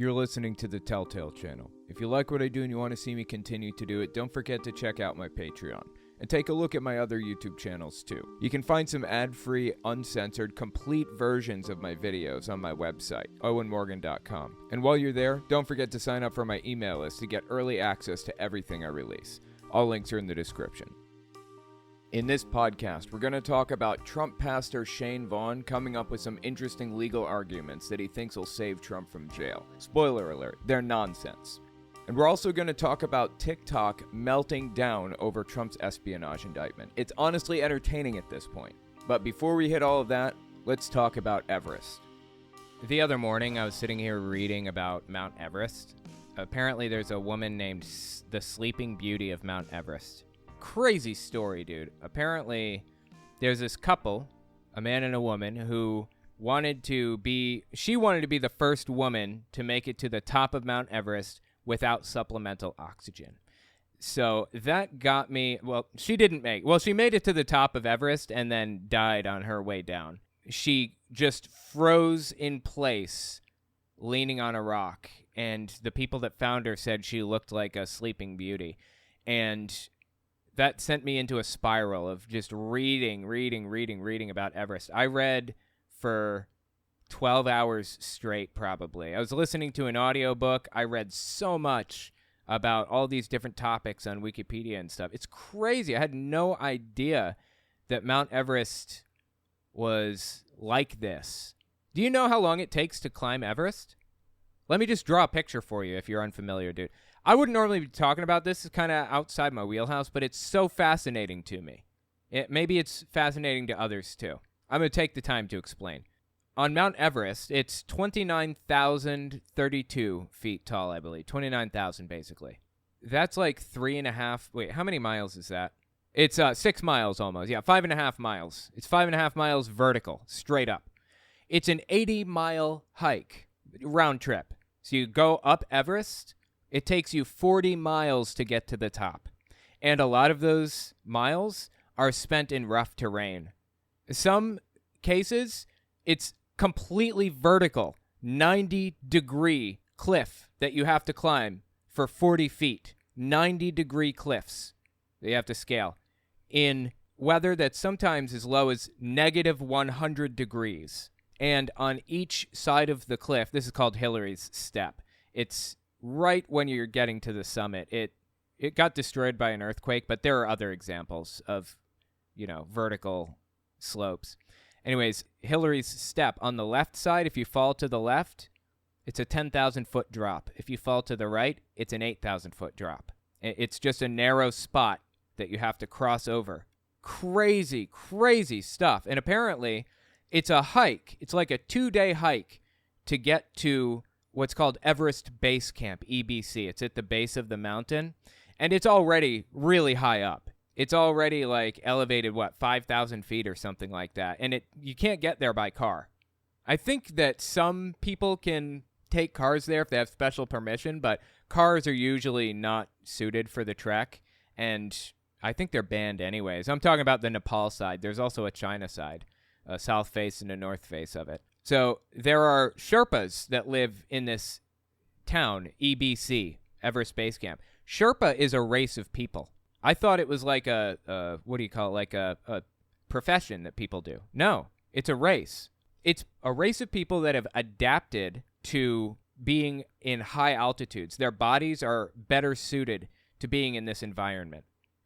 You're listening to the Telltale channel. If you like what I do and you want to see me continue to do it, don't forget to check out my Patreon. And take a look at my other YouTube channels too. You can find some ad-free, uncensored, complete versions of my videos on my website, owenmorgan.com. And while you're there, don't forget to sign up for my email list to get early access to everything I release. All links are in the description. In this podcast, we're going to talk about Trump pastor Shane Vaughn coming up with some interesting legal arguments that he thinks will save Trump from jail. Spoiler alert, they're nonsense. And we're also going to talk about TikTok melting down over Trump's espionage indictment. It's honestly entertaining at this point. But before we hit all of that, let's talk about Everest. The other morning, I was sitting here reading about Mount Everest. Apparently, there's a woman named the Sleeping Beauty of Mount Everest. Crazy story, dude. Apparently, there's this couple, a man and a woman, who wanted to be the first woman to make it to the top of Mount Everest without supplemental oxygen. So that got me, she made it to the top of Everest and then died on her way down. She just froze in place, leaning on a rock, and the people that found her said she looked like a sleeping beauty. And that sent me into a spiral of just reading about Everest. I read for 12 hours straight, probably. I was listening to an audiobook. I read so much about all these different topics on Wikipedia and stuff. It's crazy. I had no idea that Mount Everest was like this. Do you know how long it takes to climb Everest? Let me just draw a picture for you if you're unfamiliar, dude. I wouldn't normally be talking about this. It's kind of outside my wheelhouse, but it's so fascinating to me. Maybe it's fascinating to others, too. I'm going to take the time to explain. On Mount Everest, it's 29,032 feet tall, I believe. 29,000, basically. That's like 3.5... Wait, how many miles is that? It's 6 miles almost. Yeah, 5.5 miles. It's 5.5 miles vertical, straight up. It's an 80-mile hike, round trip. So you go up Everest. It takes you 40 miles to get to the top. And a lot of those miles are spent in rough terrain. Some cases, it's completely vertical, 90-degree cliff that you have to climb for 40 feet. 90-degree cliffs that you have to scale in weather that's sometimes as low as negative 100 degrees. And on each side of the cliff, this is called Hillary's Step. It's right when you're getting to the summit. It got destroyed by an earthquake, but there are other examples of, vertical slopes. Anyways, Hillary's Step, on the left side, if you fall to the left, it's a 10,000-foot drop. If you fall to the right, it's an 8,000-foot drop. It's just a narrow spot that you have to cross over. Crazy, crazy stuff. And apparently, it's a hike. It's like a 2-day hike to get to what's called Everest Base Camp, EBC. It's at the base of the mountain, and it's already really high up. It's already elevated, 5,000 feet or something like that, and you can't get there by car. I think that some people can take cars there if they have special permission, but cars are usually not suited for the trek, and I think they're banned anyways. I'm talking about the Nepal side. There's also a China side, a south face and a north face of it. So there are Sherpas that live in this town, EBC, Everest Base Camp. Sherpa is a race of people. I thought it was like a profession that people do. No, it's a race. It's a race of people that have adapted to being in high altitudes. Their bodies are better suited to being in this environment.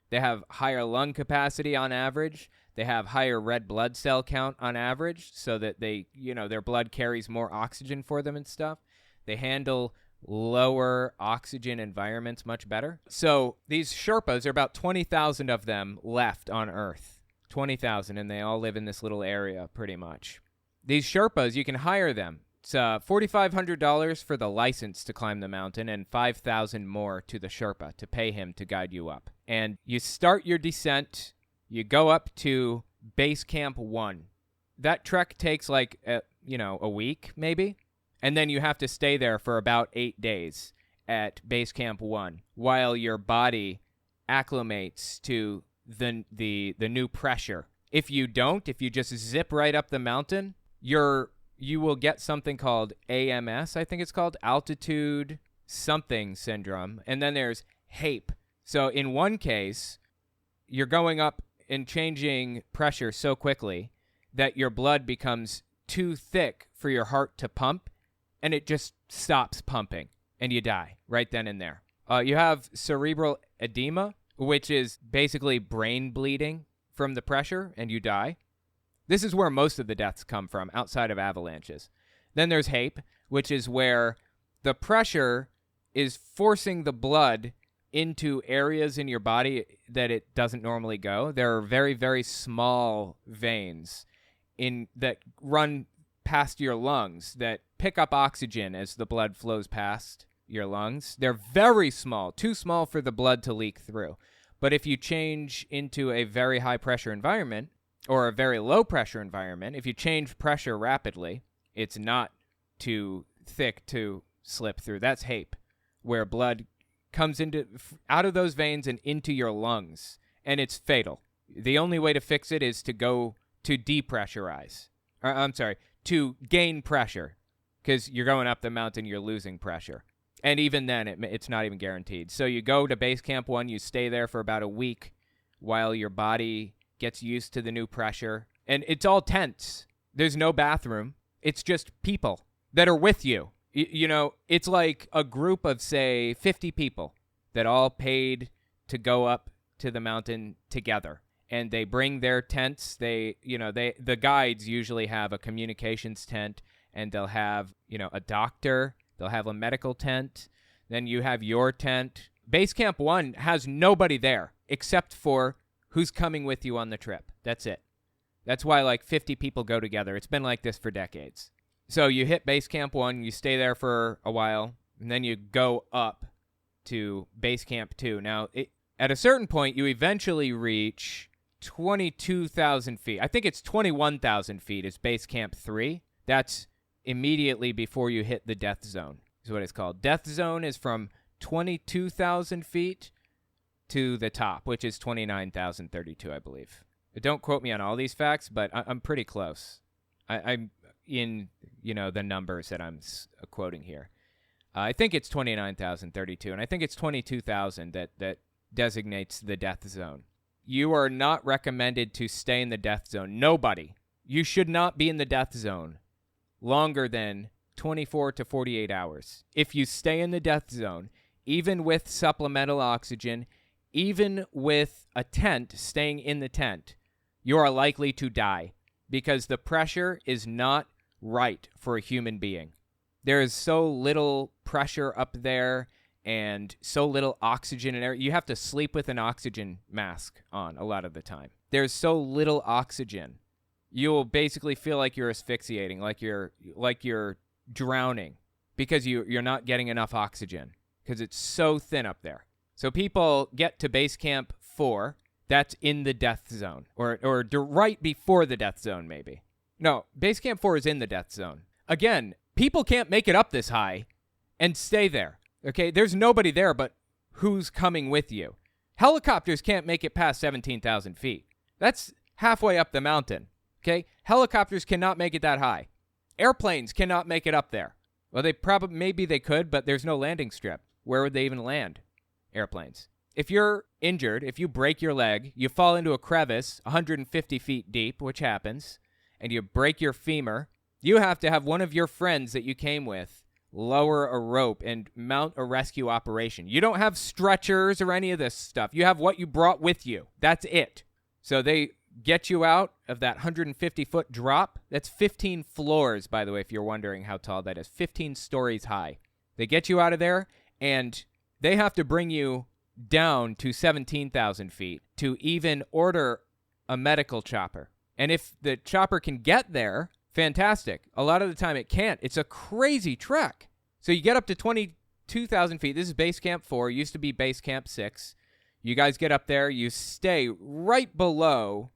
They have higher lung capacity on average. They have higher red blood cell count on average so that their blood carries more oxygen for them and stuff. They handle lower oxygen environments much better. So these Sherpas, there are about 20,000 of them left on Earth. 20,000, and they all live in this little area pretty much. These Sherpas, you can hire them. It's $4,500 for the license to climb the mountain and $5,000 more to the Sherpa to pay him to guide you up. And you start your descent. You go up to Base Camp 1. That trek takes a week maybe. And then you have to stay there for about 8 days at Base Camp 1 while your body acclimates to the new pressure. If you just zip right up the mountain, your you will get something called AMS, I think it's called, altitude something syndrome. And then there's HAPE. So in one case, you're going up and changing pressure so quickly that your blood becomes too thick for your heart to pump, and it just stops pumping, and you die right then and there. You have cerebral edema, which is basically brain bleeding from the pressure, and you die. This is where most of the deaths come from, outside of avalanches. Then there's HAPE, which is where the pressure is forcing the blood into areas in your body that it doesn't normally go. There are very, very small veins that run past your lungs that pick up oxygen as the blood flows past your lungs. They're very small, too small for the blood to leak through. But if you change into a very high pressure environment or a very low pressure environment, if you change pressure rapidly, it's not too thick to slip through. That's HAPE, where blood comes out of those veins and into your lungs, and it's fatal. The only way to fix it is to go to depressurize. To gain pressure, because you're going up the mountain, you're losing pressure. And even then, it's not even guaranteed. So you go to base camp 1, you stay there for about a week while your body gets used to the new pressure. And it's all tents. There's no bathroom. It's just people that are with you. You know, it's like a group of, say, 50 people that all paid to go up to the mountain together. And they bring their tents. The guides usually have a communications tent, and they'll have, a doctor. They'll have a medical tent. Then you have your tent. Base Camp 1 has nobody there except for who's coming with you on the trip. That's it. That's why like 50 people go together. It's been like this for decades. So you hit Base Camp 1, you stay there for a while, and then you go up to Base Camp 2. Now, at a certain point, you eventually reach 22,000 feet. I think it's 21,000 feet is Base Camp 3. That's immediately before you hit the death zone, is what it's called. Death zone is from 22,000 feet to the top, which is 29,032, I believe. Don't quote me on all these facts, but I'm pretty close. I'm in, the numbers that I'm quoting here. I think it's 29,032, and I think it's 22,000 that designates the death zone. You are not recommended to stay in the death zone. Nobody. You should not be in the death zone longer than 24 to 48 hours. If you stay in the death zone, even with supplemental oxygen, even with a tent, staying in the tent, you are likely to die because the pressure is not right for a human being. There is so little pressure up there and so little oxygen in air. You have to sleep with an oxygen mask on a lot of the time. There's so little oxygen. You will basically feel like you're asphyxiating, like you're drowning because you're not getting enough oxygen because it's so thin up there. So people get to Base Camp 4, that's in the death zone, or right before the death zone maybe. No, Base Camp 4 is in the death zone. Again, people can't make it up this high and stay there. Okay, there's nobody there but who's coming with you. Helicopters can't make it past 17,000 feet. That's halfway up the mountain. Okay, helicopters cannot make it that high. Airplanes cannot make it up there. Well, maybe they could, but there's no landing strip. Where would they even land? Airplanes. If you're injured, if you break your leg, you fall into a crevice 150 feet deep, which happens, and you break your femur, you have to have one of your friends that you came with lower a rope and mount a rescue operation. You don't have stretchers or any of this stuff. You have what you brought with you. That's it. So they get you out of that 150-foot drop. That's 15 floors, by the way, if you're wondering how tall that is. 15 stories high. They get you out of there, and they have to bring you down to 17,000 feet to even order a medical chopper. And if the chopper can get there, fantastic. A lot of the time it can't. It's a crazy trek. So you get up to 22,000 feet. This is Base Camp 4. Used to be Base Camp 6. You guys get up there. You stay right below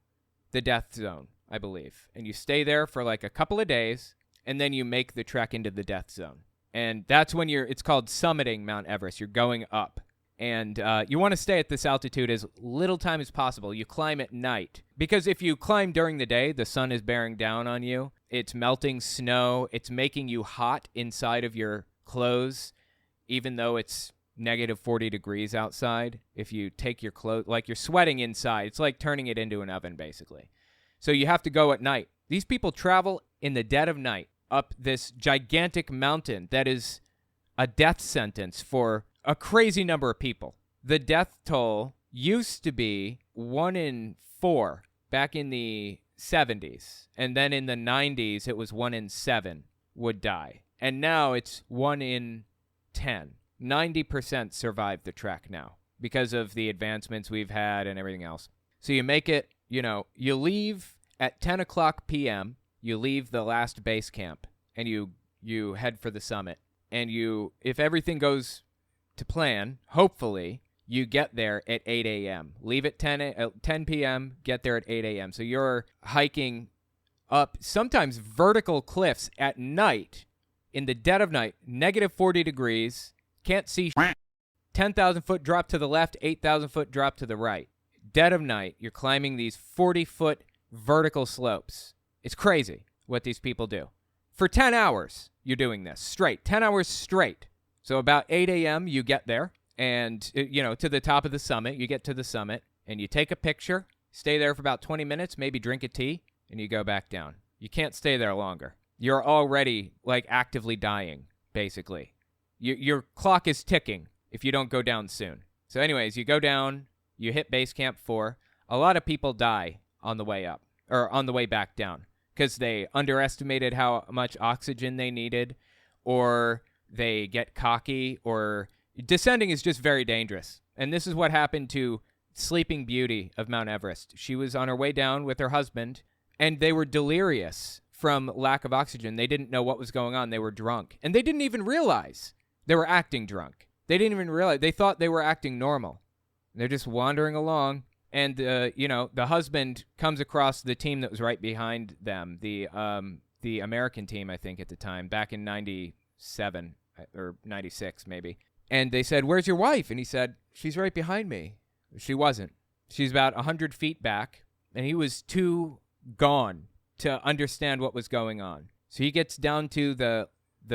the death zone, I believe. And you stay there for like a couple of days, and then you make the trek into the death zone. And that's when it's called summiting Mount Everest. You're going up. And you want to stay at this altitude as little time as possible. You climb at night. Because if you climb during the day, the sun is bearing down on you, It's melting snow. It's making you hot inside of your clothes, even though it's negative 40 degrees outside. If you take your clothes, like you're sweating inside, it's like turning it into an oven, basically. So you have to go at night. These people travel in the dead of night up this gigantic mountain that is a death sentence for a crazy number of people. The death toll used to be 1 in 4 back in the 70s. And then in the 90s, it was 1 in 7 would die. And now it's 1 in 10. 90% survive the trek now because of the advancements we've had and everything else. So you make it, you leave at 10 o'clock p.m., you leave the last base camp, and you head for the summit. And if everything goes to plan, hopefully, you get there at 8 a.m. Leave at 10 p.m., get there at 8 a.m. So you're hiking up sometimes vertical cliffs at night, in the dead of night, negative 40 degrees, can't see 10,000-foot drop to the left, 8,000-foot drop to the right. Dead of night, you're climbing these 40-foot vertical slopes. It's crazy what these people do. For 10 hours, you're doing this straight, 10 hours straight. So about 8 a.m., you get there. And, to the top of the summit, you get to the summit, and you take a picture, stay there for about 20 minutes, maybe drink a tea, and you go back down. You can't stay there longer. You're already, actively dying, basically. Your clock is ticking if you don't go down soon. So anyways, you go down, you hit base camp 4. A lot of people die on the way up, or on the way back down, because they underestimated how much oxygen they needed, or they get cocky, or descending is just very dangerous. And this is what happened to Sleeping Beauty of Mount Everest. She was on her way down with her husband, and they were delirious from lack of oxygen. They didn't know what was going on. They were drunk. And they didn't even realize they were acting drunk. They didn't even realize. They thought they were acting normal. They're just wandering along. And, the husband comes across the team that was right behind them, the American team, I think, at the time, back in 97 or 96, maybe. And they said, "Where's your wife?" And he said, "She's right behind me." She wasn't. She's about 100 feet back, and he was too gone to understand what was going on. So he gets down to the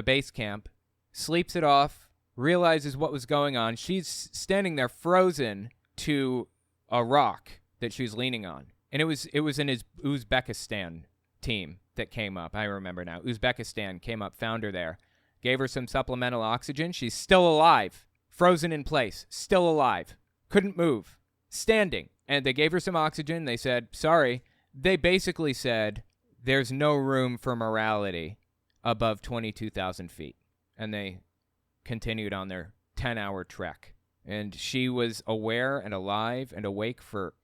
base camp, sleeps it off, realizes what was going on. She's standing there frozen to a rock that she was leaning on. And it was in his Uzbekistan team that came up. I remember now. Uzbekistan came up, found her there. Gave her some supplemental oxygen. She's still alive. Frozen in place. Still alive. Couldn't move. Standing. And they gave her some oxygen. They said, sorry. They basically said, there's no room for morality above 22,000 feet. And they continued on their 10-hour trek. And she was aware and alive and awake for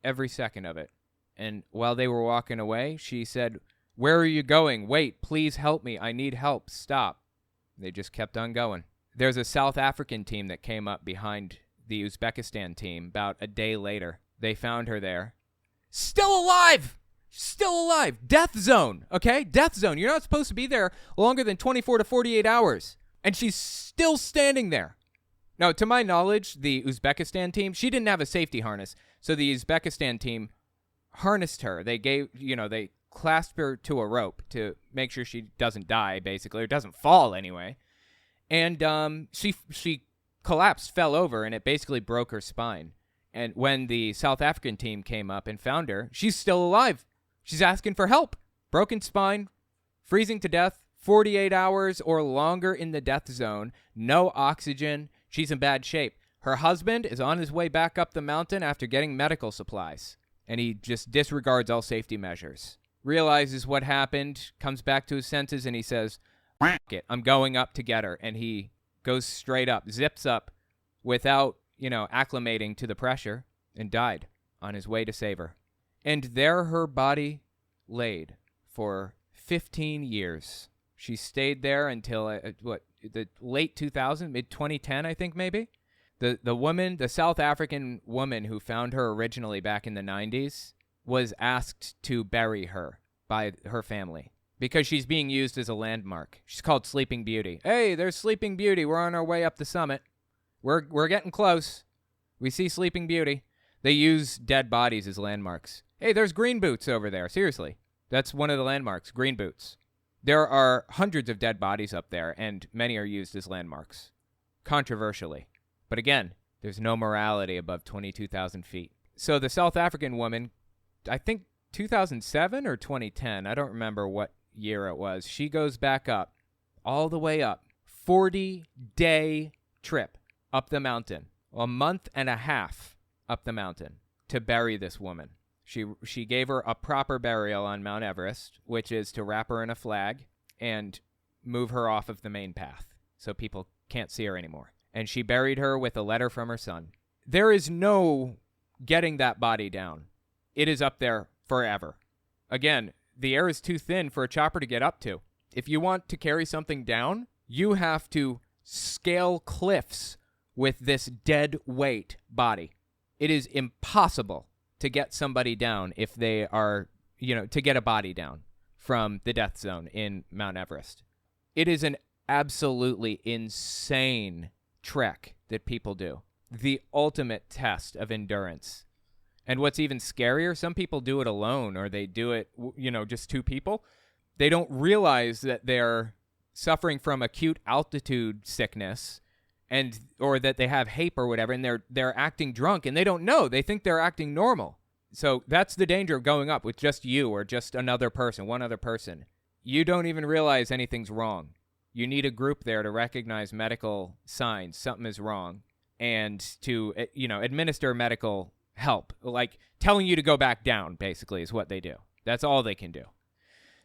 every second of it. And while they were walking away, she said, "Where are you going? Wait, please help me. I need help. Stop." They just kept on going. There's a South African team that came up behind the Uzbekistan team about a day later. They found her there. Still alive! Still alive! Death zone, okay? Death zone. You're not supposed to be there longer than 24 to 48 hours. And she's still standing there. Now, to my knowledge, the Uzbekistan team, she didn't have a safety harness. So the Uzbekistan team harnessed her. They clasped her to a rope to make sure she doesn't die, basically, or doesn't fall anyway. And she collapsed, fell over, and it basically broke her spine. And when the South African team came up and found her, she's still alive. She's asking for help. Broken spine, freezing to death, 48 hours or longer in the death zone, no oxygen. She's in bad shape. Her husband is on his way back up the mountain after getting medical supplies, and he just disregards all safety measures. Realizes what happened, comes back to his senses, and he says, "F it, I'm going up to get her." And he goes straight up, zips up, without, acclimating to the pressure, and died on his way to save her. And there her body laid for 15 years. She stayed there until, the late 2000s, mid-2010, I think, maybe? The South African woman who found her originally back in the 90s, was asked to bury her by her family because she's being used as a landmark. She's called Sleeping Beauty. Hey, there's Sleeping Beauty. We're on our way up the summit. We're getting close. We see Sleeping Beauty. They use dead bodies as landmarks. Hey, there's Green Boots over there. Seriously. That's one of the landmarks, green boots. There are hundreds of dead bodies up there, and many are used as landmarks, controversially. But again, there's no morality above 22,000 feet. So the South African woman, I think 2007 or 2010, I don't remember what year it was, she goes back up, all the way up, 40-day trip up the mountain, a month and a half up the mountain to bury this woman. She gave her a proper burial on Mount Everest, which is to wrap her in a flag and move her off of the main path so people can't see her anymore. And she buried her with a letter from her son. There is no getting that body down. It is up there forever. Again, the air is too thin for a chopper to get up to. If you want to carry something down, you have to scale cliffs with this dead weight body. It is impossible to get somebody down if they are, to get a body down from the death zone in Mount Everest. It is an absolutely insane trek that people do. The ultimate test of endurance. And what's even scarier, some people do it alone, or they do it, just two people. They don't realize that they're suffering from acute altitude sickness or that they have HAPE or whatever, and they're acting drunk, and they don't know. They think they're acting normal. So that's the danger of going up with just you or just another person, one other person. You don't even realize anything's wrong. You need a group there to recognize medical signs, something is wrong, and to, administer medical help. Like telling you to go back down, basically, is what they do. That's all they can do.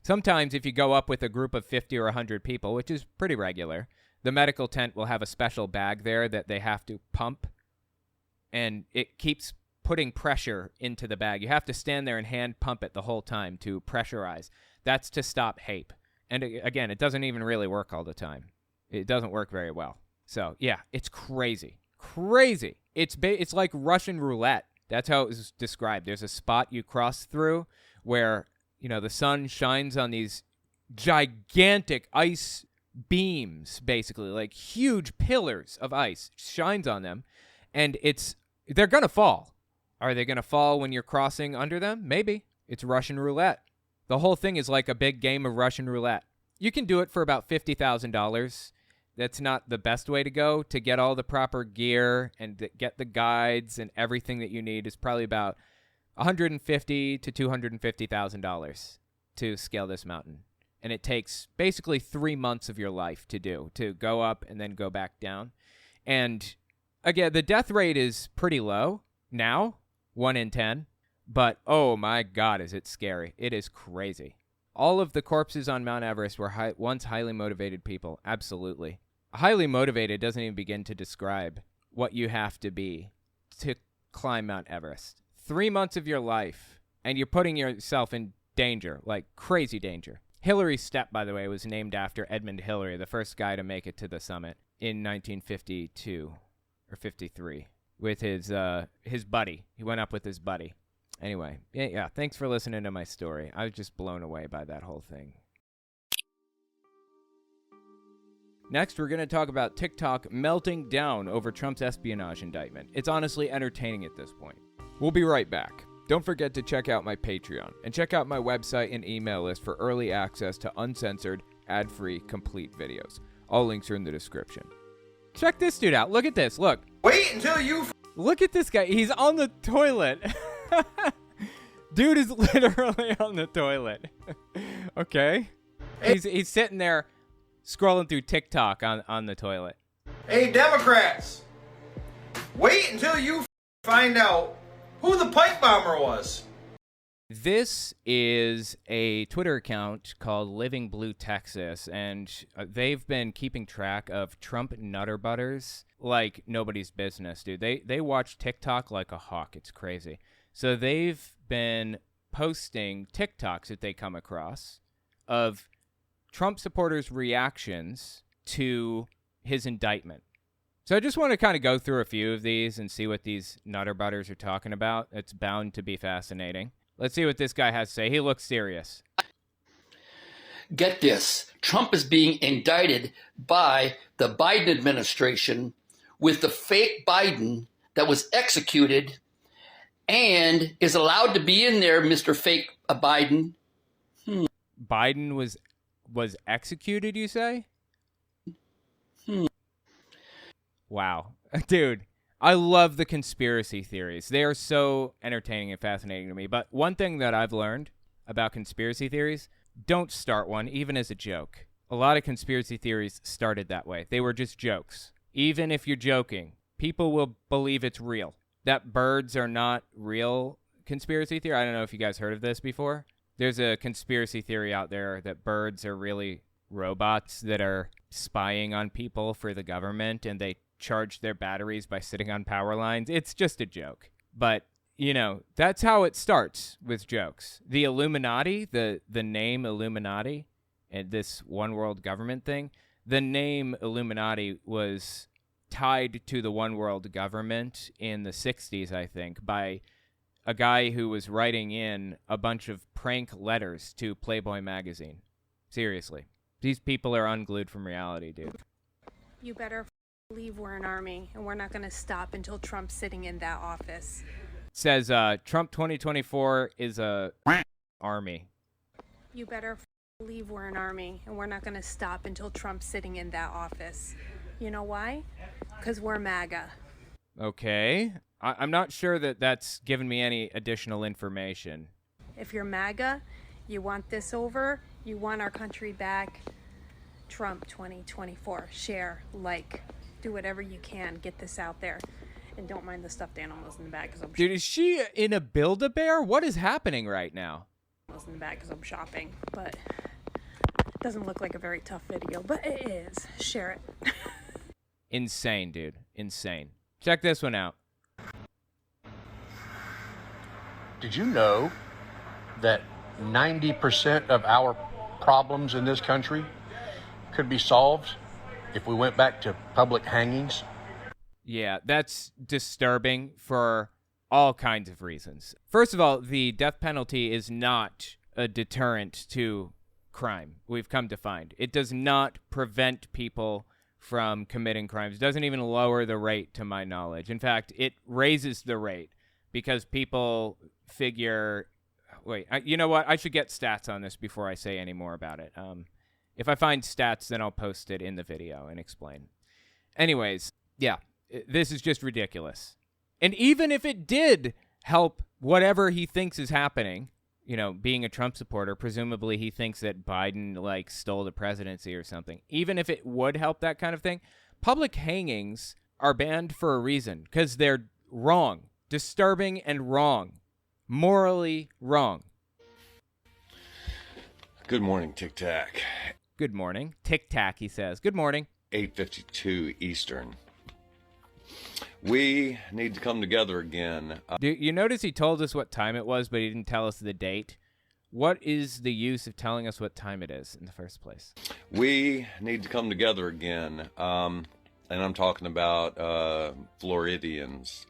Sometimes if you go up with a group of 50 or 100 people, which is pretty regular, the medical tent will have a special bag there that they have to pump, and it keeps putting pressure into the bag. You have to stand there and hand pump it the whole time to pressurize. That's to stop HAPE. And again, it doesn't even really work all the time. It doesn't work very well. So, yeah, it's crazy. Crazy. It's like Russian roulette. That's how it was described. There's a spot you cross through where, the sun shines on these gigantic ice beams, basically, like huge pillars of ice, shines on them, and they're going to fall. Are they going to fall when you're crossing under them? Maybe. It's Russian roulette. The whole thing is like a big game of Russian roulette. You can do it for about $50,000. That's not the best way to go. To get all the proper gear and get the guides and everything that you need is probably about $150,000 to $250,000 to scale this mountain. And it takes basically 3 months of your life to go up and then go back down. And again, the death rate is pretty low now, 1 in 10. But, oh my God, is it scary. It is crazy. All of the corpses on Mount Everest were once highly motivated people. Absolutely. Highly motivated doesn't even begin to describe what you have to be to climb Mount Everest. 3 months of your life, and you're putting yourself in danger, like crazy danger. Hillary's Step, by the way, was named after Edmund Hillary, the first guy to make it to the summit in 1952 or 53 with his buddy. He went up with his buddy. Anyway, yeah, thanks for listening to my story. I was just blown away by that whole thing. Next, we're going to talk about TikTok melting down over Trump's espionage indictment. It's honestly entertaining at this point. We'll be right back. Don't forget to check out my Patreon and check out my website and email list for early access to uncensored, ad-free, complete videos. All links are in the description. Check this dude out. Look at this. Look. Wait until you... Look at this guy. He's on the toilet. Dude is literally on the toilet. Okay. He's sitting there scrolling through TikTok on the toilet. Hey, Democrats. Wait until you find out who the pipe bomber was. This is a Twitter account called Living Blue Texas, and they've been keeping track of Trump Nutter Butters like nobody's business, dude. They watch TikTok like a hawk. It's crazy. So they've been posting TikToks that they come across of Trump supporters' reactions to his indictment. So I just want to kind of go through a few of these and see what these Nutter Butters are talking about. It's bound to be fascinating. Let's see what this guy has to say. He looks serious. Get this. Trump is being indicted by the Biden administration with the fake Biden that was executed and is allowed to be in there, Mr. Fake Biden, Biden was executed, you say? Wow. Dude, I love the conspiracy theories. They are so entertaining and fascinating to me. But one thing that I've learned about conspiracy theories, don't start one, even as a joke. A lot of conspiracy theories started that way. They were just jokes. Even if you're joking, people will believe it's real. That birds are not real conspiracy theory. I don't know if you guys heard of this before. There's a conspiracy theory out there that birds are really robots that are spying on people for the government, and they charge their batteries by sitting on power lines. It's just a joke. But, you know, that's how it starts with jokes. The Illuminati, the name Illuminati, and this one world government thing, the name Illuminati was tied to the one world government in the 60s, I think, by a guy who was writing in a bunch of prank letters to Playboy magazine. Seriously. These people are unglued from reality, dude. You better believe we're an army, and we're not going to stop until Trump's sitting in that office. Says Trump 2024 is a army. You better believe we're an army, and we're not going to stop until Trump's sitting in that office. You know why? Because we're MAGA. Okay. I'm not sure that that's given me any additional information. If you're MAGA, you want this over, you want our country back, Trump 2024. Share, like, do whatever you can. Get this out there. And don't mind the stuffed animals in the back because I'm Dude, is she in a Build-A-Bear? What is happening right now? in the back because I'm shopping, but it doesn't look like a very tough video, but it is. Share it. Insane, dude. Insane. Check this one out. Did you know that 90% of our problems in this country could be solved if we went back to public hangings? Yeah, that's disturbing for all kinds of reasons. First of all, the death penalty is not a deterrent to crime, we've come to find. It does not prevent people from committing crimes. It doesn't even lower the rate, to my knowledge. In fact, it raises the rate because people figure... Wait, you know what? I should get stats on this before I say any more about it. If I find stats, then I'll post it in the video and explain. Anyways, yeah, this is just ridiculous. And even if it did help whatever he thinks is happening, you know, being a Trump supporter, presumably he thinks that Biden, like, stole the presidency or something. Even if it would help that kind of thing, public hangings are banned for a reason, because they're wrong, disturbing and wrong, morally wrong. Good morning, Tic Tac. Good morning. Tic Tac, he says. Good morning. 8:52 Eastern. We need to come together again. Do you notice he told us what time it was, but he didn't tell us the date? What is the use of telling us what time it is in the first place? We need to come together again. And I'm talking about Floridians.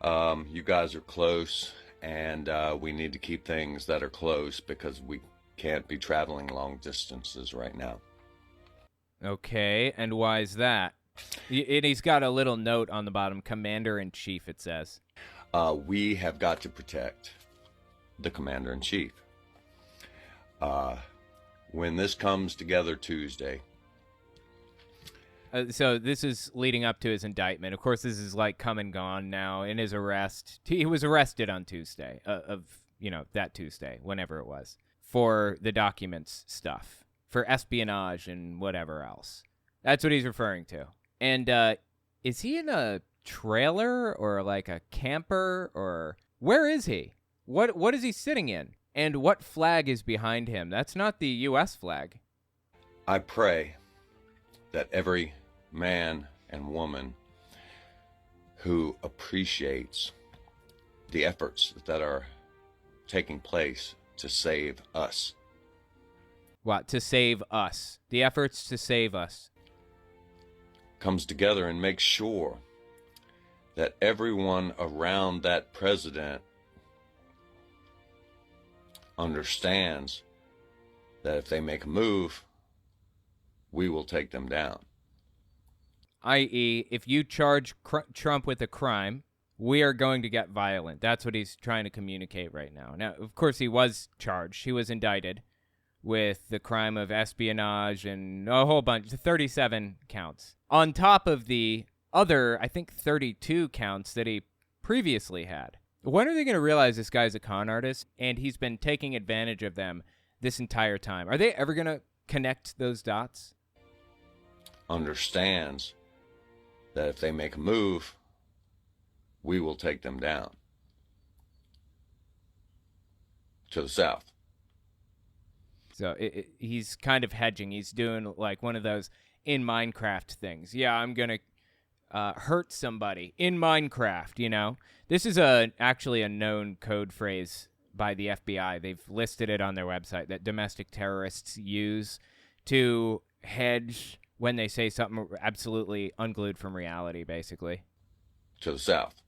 You guys are close, and we need to keep things that are close because we can't be traveling long distances right now. Okay, and why is that? And he's got a little note on the bottom, Commander-in-Chief, it says. We have got to protect the Commander-in-Chief. When this comes together Tuesday. So this is leading up to his indictment. Of course, this is like come and gone now in his arrest. He was arrested on Tuesday, that Tuesday, whenever it was, for the documents stuff, for espionage and whatever else. That's what he's referring to. And is he in a trailer or like a camper, or where is he? What is he sitting in? And what flag is behind him? That's not the U.S. flag. I pray that every man and woman who appreciates the efforts that are taking place to save us. What? To save us. The efforts to save us. Comes together and makes sure that everyone around that president understands that if they make a move, we will take them down. I.e., if you charge Trump with a crime, we are going to get violent. That's what he's trying to communicate right now. Now, of course, he was charged. He was indicted with the crime of espionage and a whole bunch, 37 counts, on top of the other, I think, 32 counts that he previously had. When are they going to realize this guy's a con artist and he's been taking advantage of them this entire time? Are they ever going to connect those dots? Understands that if they make a move, we will take them down to the south. So he's kind of hedging. He's doing like one of those in Minecraft things. Yeah, I'm going to hurt somebody in Minecraft, you know? This is actually a known code phrase by the FBI. They've listed it on their website that domestic terrorists use to hedge when they say something absolutely unglued from reality, basically. To the south.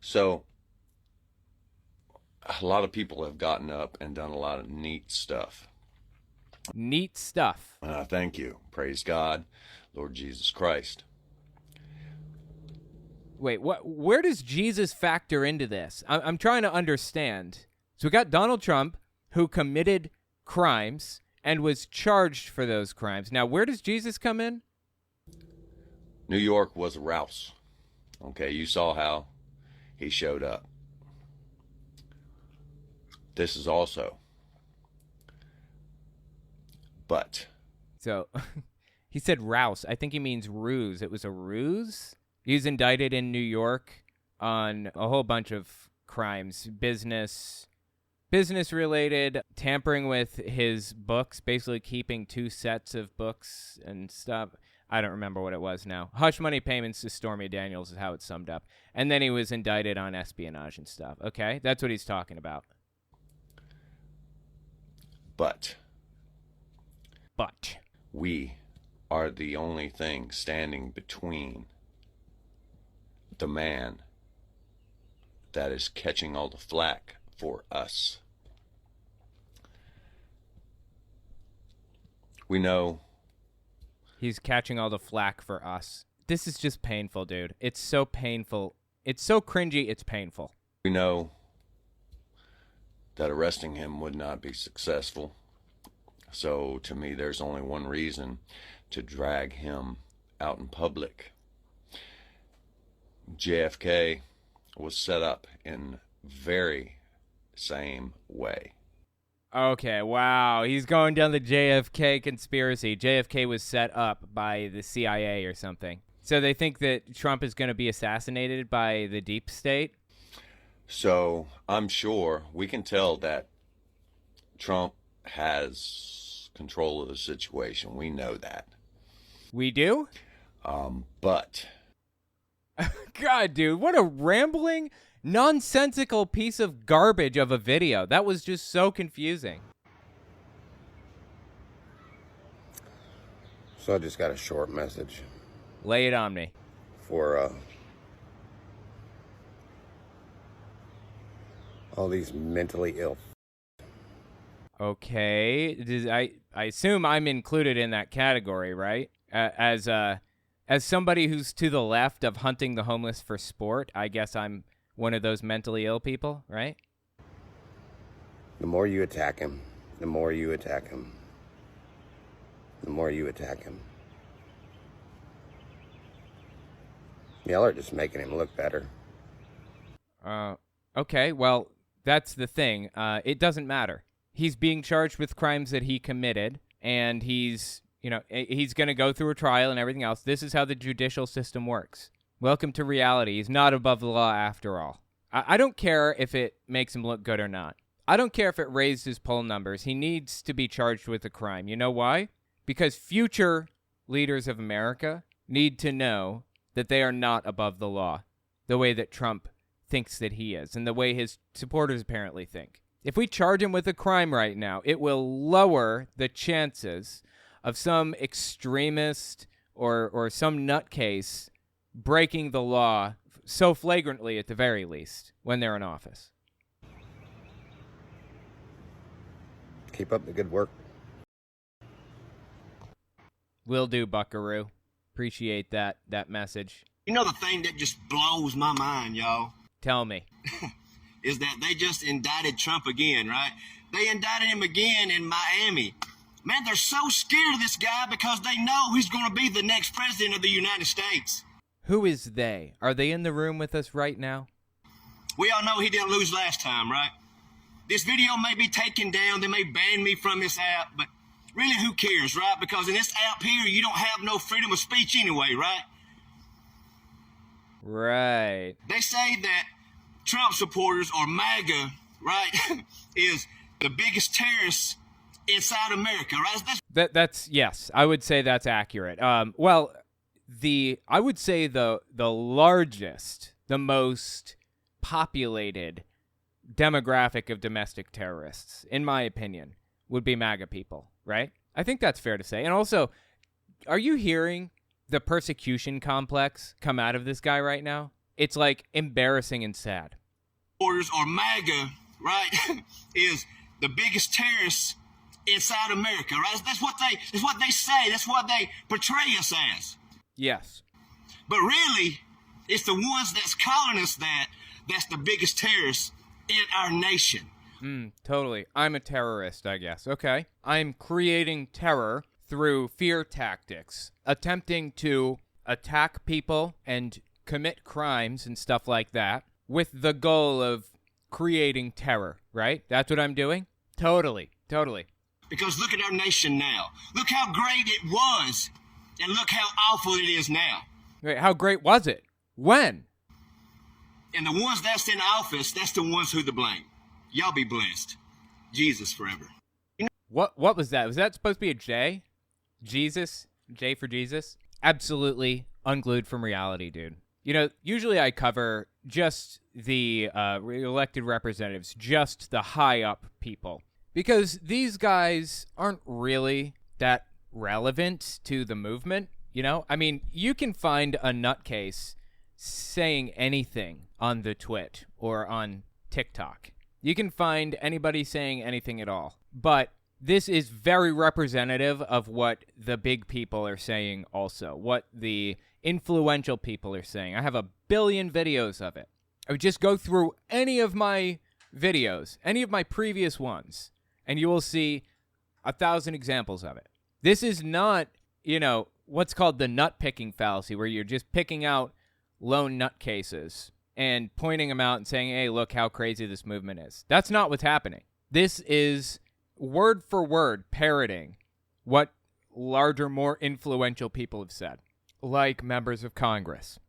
So a lot of people have gotten up and done a lot of neat stuff. Neat stuff. Thank you. Praise God, Lord Jesus Christ. Wait, where does Jesus factor into this? I'm trying to understand. So we got Donald Trump, who committed crimes and was charged for those crimes. Now, where does Jesus come in? New York was a rouse. Okay, you saw how he showed up. This is also. But. So, he said rouse. I think he means ruse. It was a ruse? He was indicted in New York on a whole bunch of crimes. Business-related, tampering with his books, basically keeping 2 sets of books and stuff. I don't remember what it was now. Hush money payments to Stormy Daniels is how it's summed up. And then he was indicted on espionage and stuff. Okay, that's what he's talking about. But. We are the only thing standing between the man that is catching all the flack for us. We know he's catching all the flack for us. This is just painful, dude. It's so painful. It's so cringy, it's painful. We know that arresting him would not be successful. So to me, there's only one reason to drag him out in public. JFK was set up in very same way. Okay, wow. He's going down the JFK conspiracy. JFK was set up by the CIA or something. So they think that Trump is going to be assassinated by the deep state? So I'm sure we can tell that Trump has control of the situation. We know that. We do? But. God, dude, what a rambling, nonsensical piece of garbage of a video. That was just so confusing. So I just got a short message. Lay it on me. For all these mentally ill. Okay, I assume I'm included in that category, right? As somebody who's to the left of hunting the homeless for sport, I guess I'm one of those mentally ill people, right? The more you attack him, the more you attack him, the more you attack him. Y'all are just making him look better. Okay, well, that's the thing. It doesn't matter. He's being charged with crimes that he committed, and he's going to go through a trial and everything else. This is how the judicial system works. Welcome to reality. He's not above the law after all. I don't care if it makes him look good or not. I don't care if it raised his poll numbers. He needs to be charged with a crime. You know why? Because future leaders of America need to know that they are not above the law, the way that Trump thinks that he is, and the way his supporters apparently think. If we charge him with a crime right now, it will lower the chances of some extremist or some nutcase breaking the law so flagrantly, at the very least, when they're in office. Keep up the good work. Will do, Buckaroo. Appreciate that message. You know the thing that just blows my mind, y'all? Tell me. Is that they just indicted Trump again, right? They indicted him again in Miami. Man, they're so scared of this guy because they know he's going to be the next president of the United States. Who is they? Are they in the room with us right now? We all know he didn't lose last time, right? This video may be taken down. They may ban me from this app, but really who cares, right? Because in this app here, you don't have no freedom of speech anyway, right? Right. They say that Trump supporters, or MAGA, right, is the biggest terrorists inside America, right? That's yes, I would say that's accurate. I would say the largest, the most populated demographic of domestic terrorists, in my opinion, would be MAGA people, right? I think that's fair to say. And also, are you hearing the persecution complex come out of this guy right now? It's like embarrassing and sad. Supporters, or MAGA, right, is the biggest terrorists inside America, right? That's what they say. That's what they portray us as. Yes. But really, it's the ones that's calling us that's the biggest terrorists in our nation. Totally. I'm a terrorist, I guess. Okay. I'm creating terror through fear tactics, attempting to attack people and commit crimes and stuff like that with the goal of creating terror, right? That's what I'm doing? Totally. Because look at our nation now. Look how great it was, and look how awful it is now. Wait, how great was it? When? And the ones that's in office, that's the ones who to blame. Y'all be blessed. Jesus forever. What was that? Was that supposed to be a J? Jesus? J for Jesus? Absolutely unglued from reality, dude. You know, usually I cover just the elected representatives, just the high up people, because these guys aren't really that relevant to the movement, you know? I mean, you can find a nutcase saying anything on the Twit or on TikTok. You can find anybody saying anything at all. But this is very representative of what the big people are saying also, what the influential people are saying. I have a billion videos of it. I would just go through any of my videos, any of my previous ones, and you will see 1,000 examples of it. This is not, you know, what's called the nut-picking fallacy, where you're just picking out lone nutcases and pointing them out and saying, hey, look how crazy this movement is. That's not what's happening. This is word for word parroting what larger, more influential people have said, like members of Congress,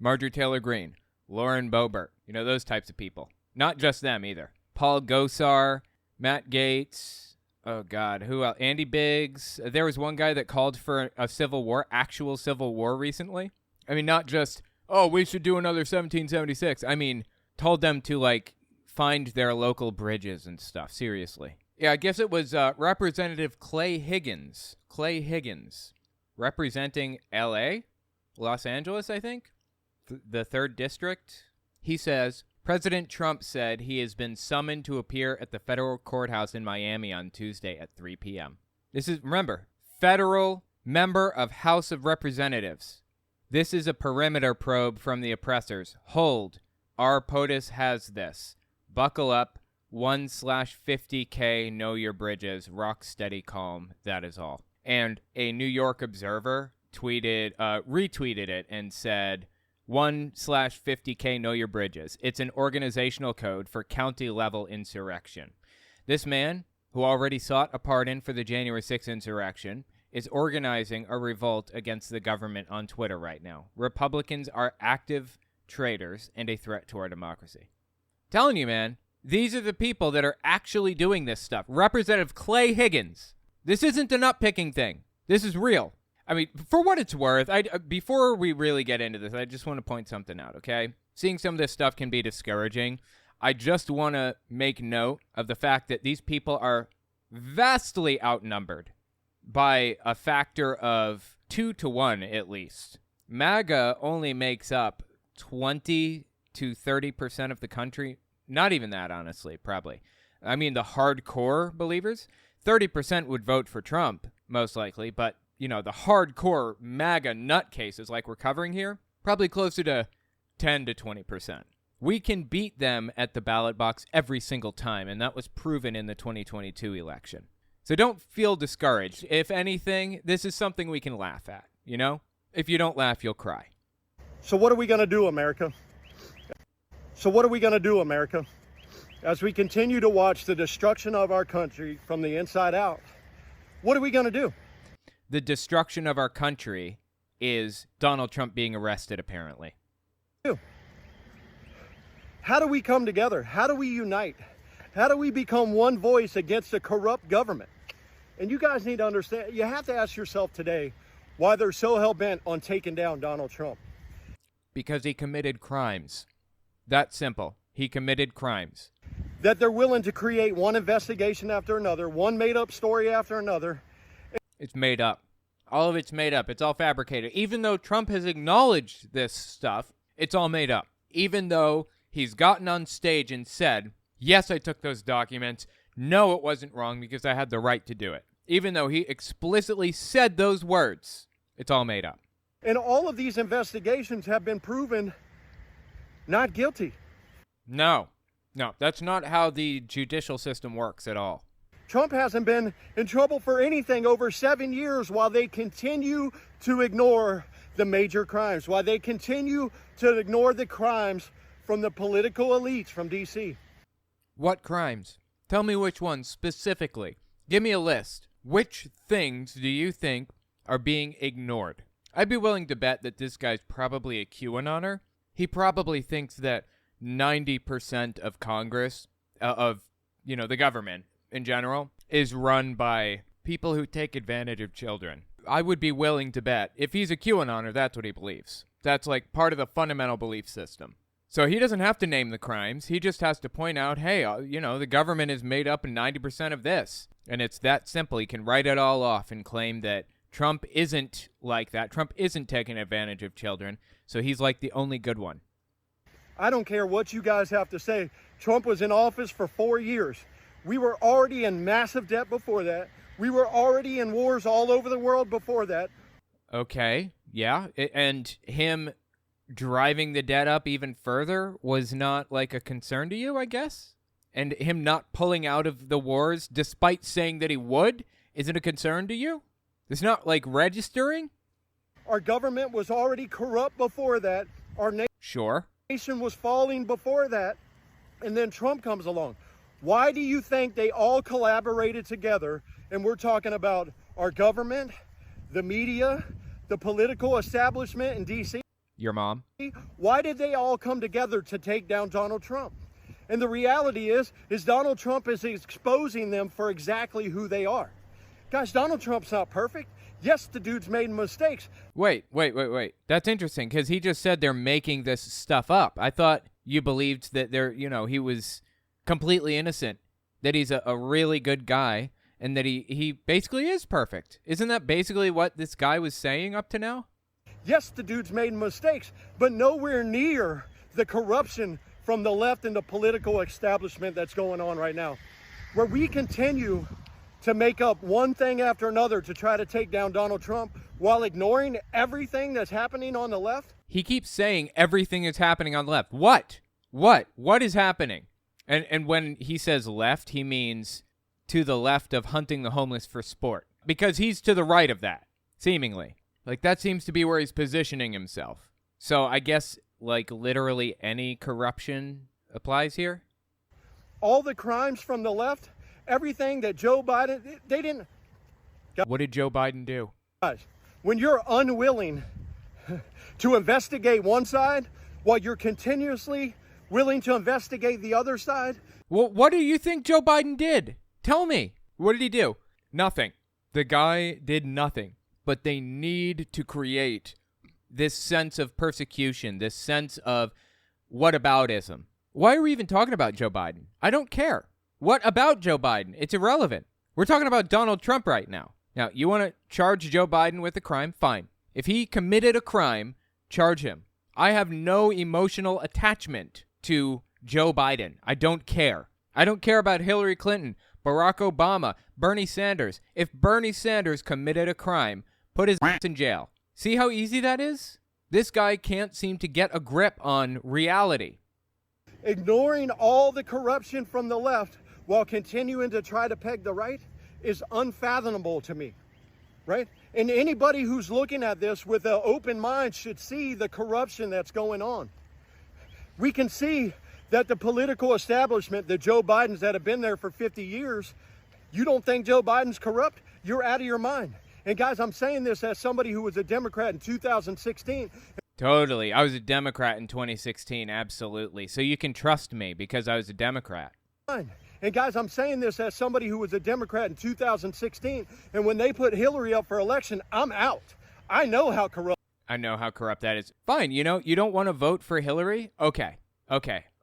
Marjorie Taylor Greene, Lauren Boebert, you know, those types of people. Not just them either. Paul Gosar, Matt Gaetz, oh God, who else? Andy Biggs. There was one guy that called for a civil war, actual civil war recently. I mean, not just, oh, we should do another 1776. I mean, told them to, like, find their local bridges and stuff. Seriously. Yeah, I guess it was Representative Clay Higgins, representing L.A., Los Angeles, I think, the 3rd District. He says, President Trump said he has been summoned to appear at the federal courthouse in Miami on Tuesday at 3 p.m. This is, remember, federal member of House of Representatives. This is a perimeter probe from the oppressors. Hold. Our POTUS has this. Buckle up. 1/50K, know your bridges, rock steady calm, that is all. And a New York Observer retweeted it and said, 1/50K, know your bridges. It's an organizational code for county-level insurrection. This man, who already sought a pardon for the January 6th insurrection, is organizing a revolt against the government on Twitter right now. Republicans are active traitors and a threat to our democracy. Telling you, man. These are the people that are actually doing this stuff. Representative Clay Higgins. This isn't a nut-picking thing. This is real. I mean, for what it's worth, before we really get into this, I just want to point something out, okay? Seeing some of this stuff can be discouraging. I just want to make note of the fact that these people are vastly outnumbered by a factor of 2 to 1, at least. MAGA only makes up 20 to 30% of the country. Not even that, honestly, probably. I mean, the hardcore believers, 30% would vote for Trump, most likely, but, you know, the hardcore MAGA nutcases like we're covering here, probably closer to 10 to 20%. We can beat them at the ballot box every single time, and that was proven in the 2022 election. So don't feel discouraged. If anything, this is something we can laugh at, you know? If you don't laugh, you'll cry. So what are we going to do, America? So what are we going to do, America? As we continue to watch the destruction of our country from the inside out, what are we going to do? The destruction of our country is Donald Trump being arrested, apparently. How do we come together? How do we unite? How do we become one voice against a corrupt government? And you guys need to understand, you have to ask yourself today why they're so hell-bent on taking down Donald Trump. Because he committed crimes. That simple. He committed crimes. That they're willing to create one investigation after another, one made-up story after another. It's made up. All of it's made up. It's all fabricated. Even though Trump has acknowledged this stuff, it's all made up. Even though he's gotten on stage and said, yes, I took those documents. No, it wasn't wrong because I had the right to do it. Even though he explicitly said those words, it's all made up. And all of these investigations have been proven not guilty. No, that's not how the judicial system works at all. Trump hasn't been in trouble for anything over 7 years while they continue to ignore the major crimes, while they continue to ignore the crimes from the political elites from D.C. What crimes? Tell me which ones specifically. Give me a list. Which things do you think are being ignored? I'd be willing to bet that this guy's probably a QAnoner. He probably thinks that 90% of Congress, the government in general, is run by people who take advantage of children. I would be willing to bet if he's a QAnoner, that's what he believes. That's like part of the fundamental belief system. So he doesn't have to name the crimes. He just has to point out, hey, the government is made up in 90% of this. And it's that simple. He can write it all off and claim that Trump isn't like that. Trump isn't taking advantage of children. So he's like the only good one. I don't care what you guys have to say. Trump was in office for 4 years. We were already in massive debt before that. We were already in wars all over the world before that. Okay, yeah. And him driving the debt up even further was not like a concern to you, I guess? And him not pulling out of the wars despite saying that he would isn't a concern to you? It's not like registering? Our government was already corrupt before that. Our nation was falling before that. And then Trump comes along. Why do you think they all collaborated together? And we're talking about our government, the media, the political establishment in D.C. Your mom. Why did they all come together to take down Donald Trump? And the reality is Donald Trump is exposing them for exactly who they are. Guys, Donald Trump's not perfect. Yes, the dude's made mistakes. Wait. That's interesting because he just said they're making this stuff up. I thought you believed that he was completely innocent, that he's a really good guy, and that he basically is perfect. Isn't that basically what this guy was saying up to now? Yes, the dude's made mistakes, but nowhere near the corruption from the left and the political establishment that's going on right now, where we continue to make up one thing after another to try to take down Donald Trump while ignoring everything that's happening on the left. He keeps saying everything is happening on the left. What? What is happening? And when he says left, he means to the left of hunting the homeless for sport, because he's to the right of that, seemingly. Like, that seems to be where he's positioning himself. So I guess, like, literally any corruption applies here? All the crimes from the left, everything that Joe Biden, they didn't... What did Joe Biden do? Guys, when you're unwilling to investigate one side while you're continuously willing to investigate the other side... Well, what do you think Joe Biden did? Tell me. What did he do? Nothing. The guy did nothing. But they need to create this sense of persecution, this sense of whataboutism. Why are we even talking about Joe Biden? I don't care. What about Joe Biden? It's irrelevant. We're talking about Donald Trump right now. Now, you want to charge Joe Biden with a crime? Fine. If he committed a crime, charge him. I have no emotional attachment to Joe Biden. I don't care. I don't care about Hillary Clinton, Barack Obama, Bernie Sanders. If Bernie Sanders committed a crime, put his ass in jail. See how easy that is? This guy can't seem to get a grip on reality. ignoring all the corruption from the left while continuing to try to peg the right is unfathomable to me, right? And anybody who's looking at this with an open mind should see the corruption that's going on. We can see that the political establishment, the Joe Bidens that have been there for 50 years, you don't think Joe Biden's corrupt? You're out of your mind. And guys, I'm saying this as somebody who was a Democrat in 2016. Totally. I was a Democrat in 2016, absolutely. So you can trust me because I was a Democrat. And guys, I'm saying this as somebody who was a Democrat in 2016. And when they put Hillary up for election, I'm out. I know how corrupt. I know how corrupt that is. Fine. You know, you don't want to vote for Hillary? Okay.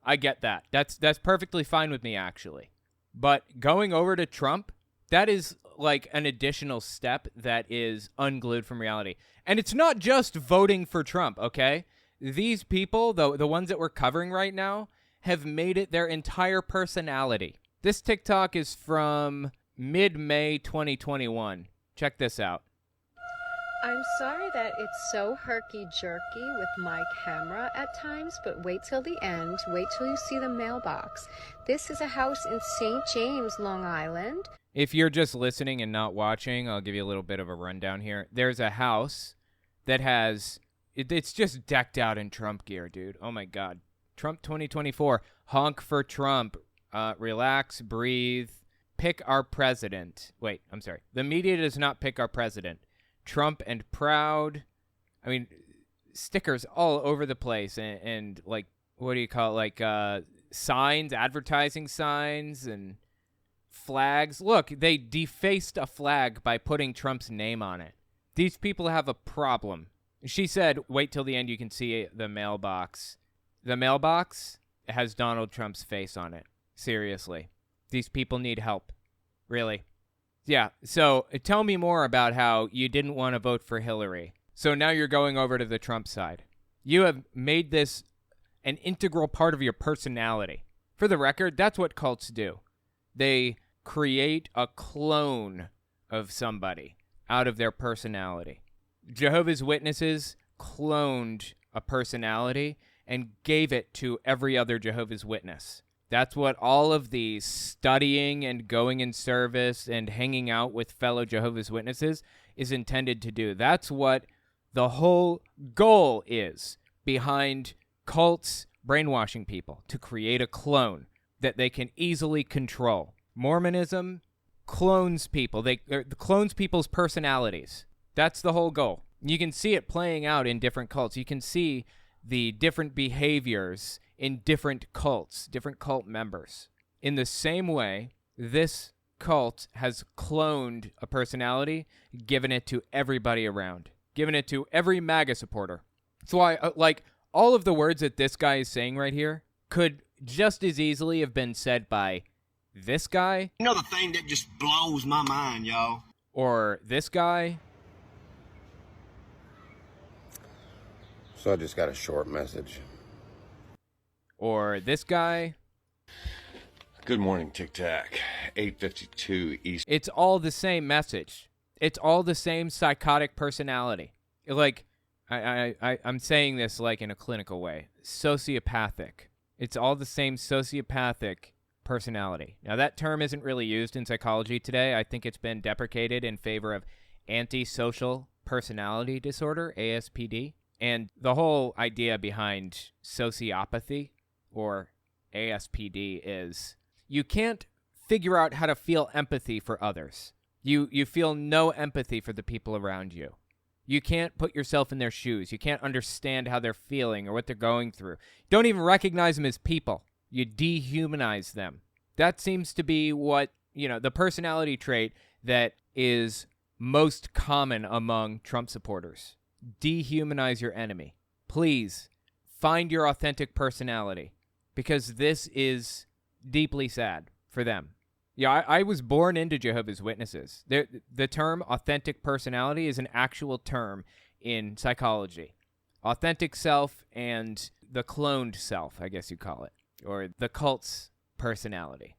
I get that. That's perfectly fine with me, actually. But going over to Trump, that is like an additional step that is unglued from reality. And it's not just voting for Trump, okay? These people, the ones that we're covering right now, have made it their entire personality. This TikTok is from mid-May 2021. Check this out. I'm sorry that it's so herky-jerky with my camera at times, but wait till the end. Wait till you see the mailbox. This is a house in St. James, Long Island. If you're just listening and not watching, I'll give you a little bit of a rundown here. There's a house that has... It's just decked out in Trump gear, dude. Oh, my God. Trump 2024. Honk for Trump. Relax, breathe, pick our president. Wait, I'm sorry. The media does not pick our president. Trump and proud. I mean, stickers all over the place. And like, what do you call it? Like signs, advertising signs and flags. Look, they defaced a flag by putting Trump's name on it. These people have a problem. She said, wait till the end, you can see the mailbox. The mailbox has Donald Trump's face on it. Seriously. These people need help. Really. Yeah, so tell me more about how you didn't want to vote for Hillary. So now you're going over to the Trump side. You have made this an integral part of your personality. For the record, that's what cults do. They create a clone of somebody out of their personality. Jehovah's Witnesses cloned a personality and gave it to every other Jehovah's Witness. That's what all of the studying and going in service and hanging out with fellow Jehovah's Witnesses is intended to do. That's what the whole goal is behind cults brainwashing people, to create a clone that they can easily control. Mormonism clones people. Clones people's personalities. That's the whole goal. You can see it playing out in different cults. You can see the different behaviors in different cults, different cult members. In the same way, this cult has cloned a personality, given it to everybody around, given it to every MAGA supporter. That's why, all of the words that this guy is saying right here could just as easily have been said by this guy. You know the thing that just blows my mind, y'all? Or this guy. So I just got a short message. Or this guy. Good morning, Tic Tac. 8:52 East. It's all the same message. It's all the same psychotic personality. Like, I'm saying this like in a clinical way. Sociopathic. It's all the same sociopathic personality. Now, that term isn't really used in psychology today. I think it's been deprecated in favor of antisocial personality disorder, ASPD. And the whole idea behind sociopathy, or ASPD, is you can't figure out how to feel empathy for others. You feel no empathy for the people around you. You can't put yourself in their shoes. You can't understand how they're feeling or what they're going through. Don't even recognize them as people. You dehumanize them. That seems to be what, the personality trait that is most common among Trump supporters. Dehumanize your enemy. Please find your authentic personality, because this is deeply sad for them. Yeah, I was born into Jehovah's Witnesses. The term authentic personality is an actual term in psychology. Authentic self and the cloned self, I guess you call it, or the cult's personality.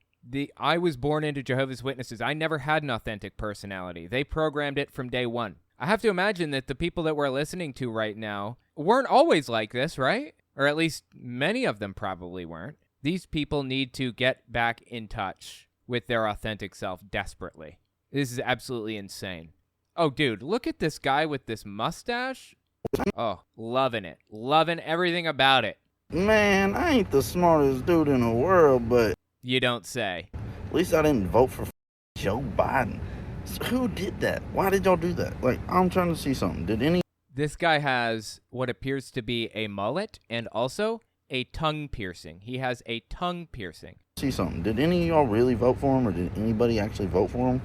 I was born into Jehovah's Witnesses. I never had an authentic personality. They programmed it from day one. I have to imagine that the people that we're listening to right now weren't always like this, right? Or at least many of them probably weren't. These people need to get back in touch with their authentic self desperately. This is absolutely insane. Oh, dude, look at this guy with this mustache. Oh, loving it. Loving everything about it. Man, I ain't the smartest dude in the world, but... You don't say. At least I didn't vote for Joe Biden. So who did that? Why did y'all do that? Like, I'm trying to see something. Did any... This guy has what appears to be a mullet and also a tongue piercing. He has a tongue piercing. See something. Did any of y'all really vote for him, or did anybody actually vote for him?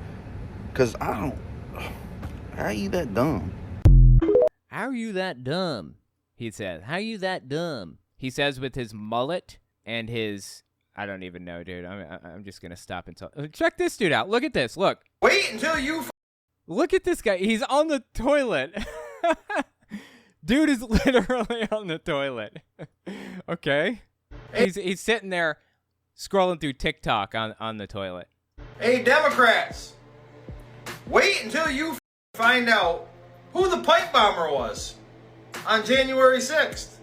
Because I don't... How are you that dumb? How are you that dumb? He says. How are you that dumb? He says with his mullet and his... I don't even know, dude. I'm just going to stop and tell... Check this dude out. Look at this. Look. Wait until you... Look at this guy. He's on the toilet. Dude is literally on the toilet. Okay. He's sitting there scrolling through TikTok on the toilet. Hey, Democrats. Wait until you find out who the pipe bomber was on January 6th.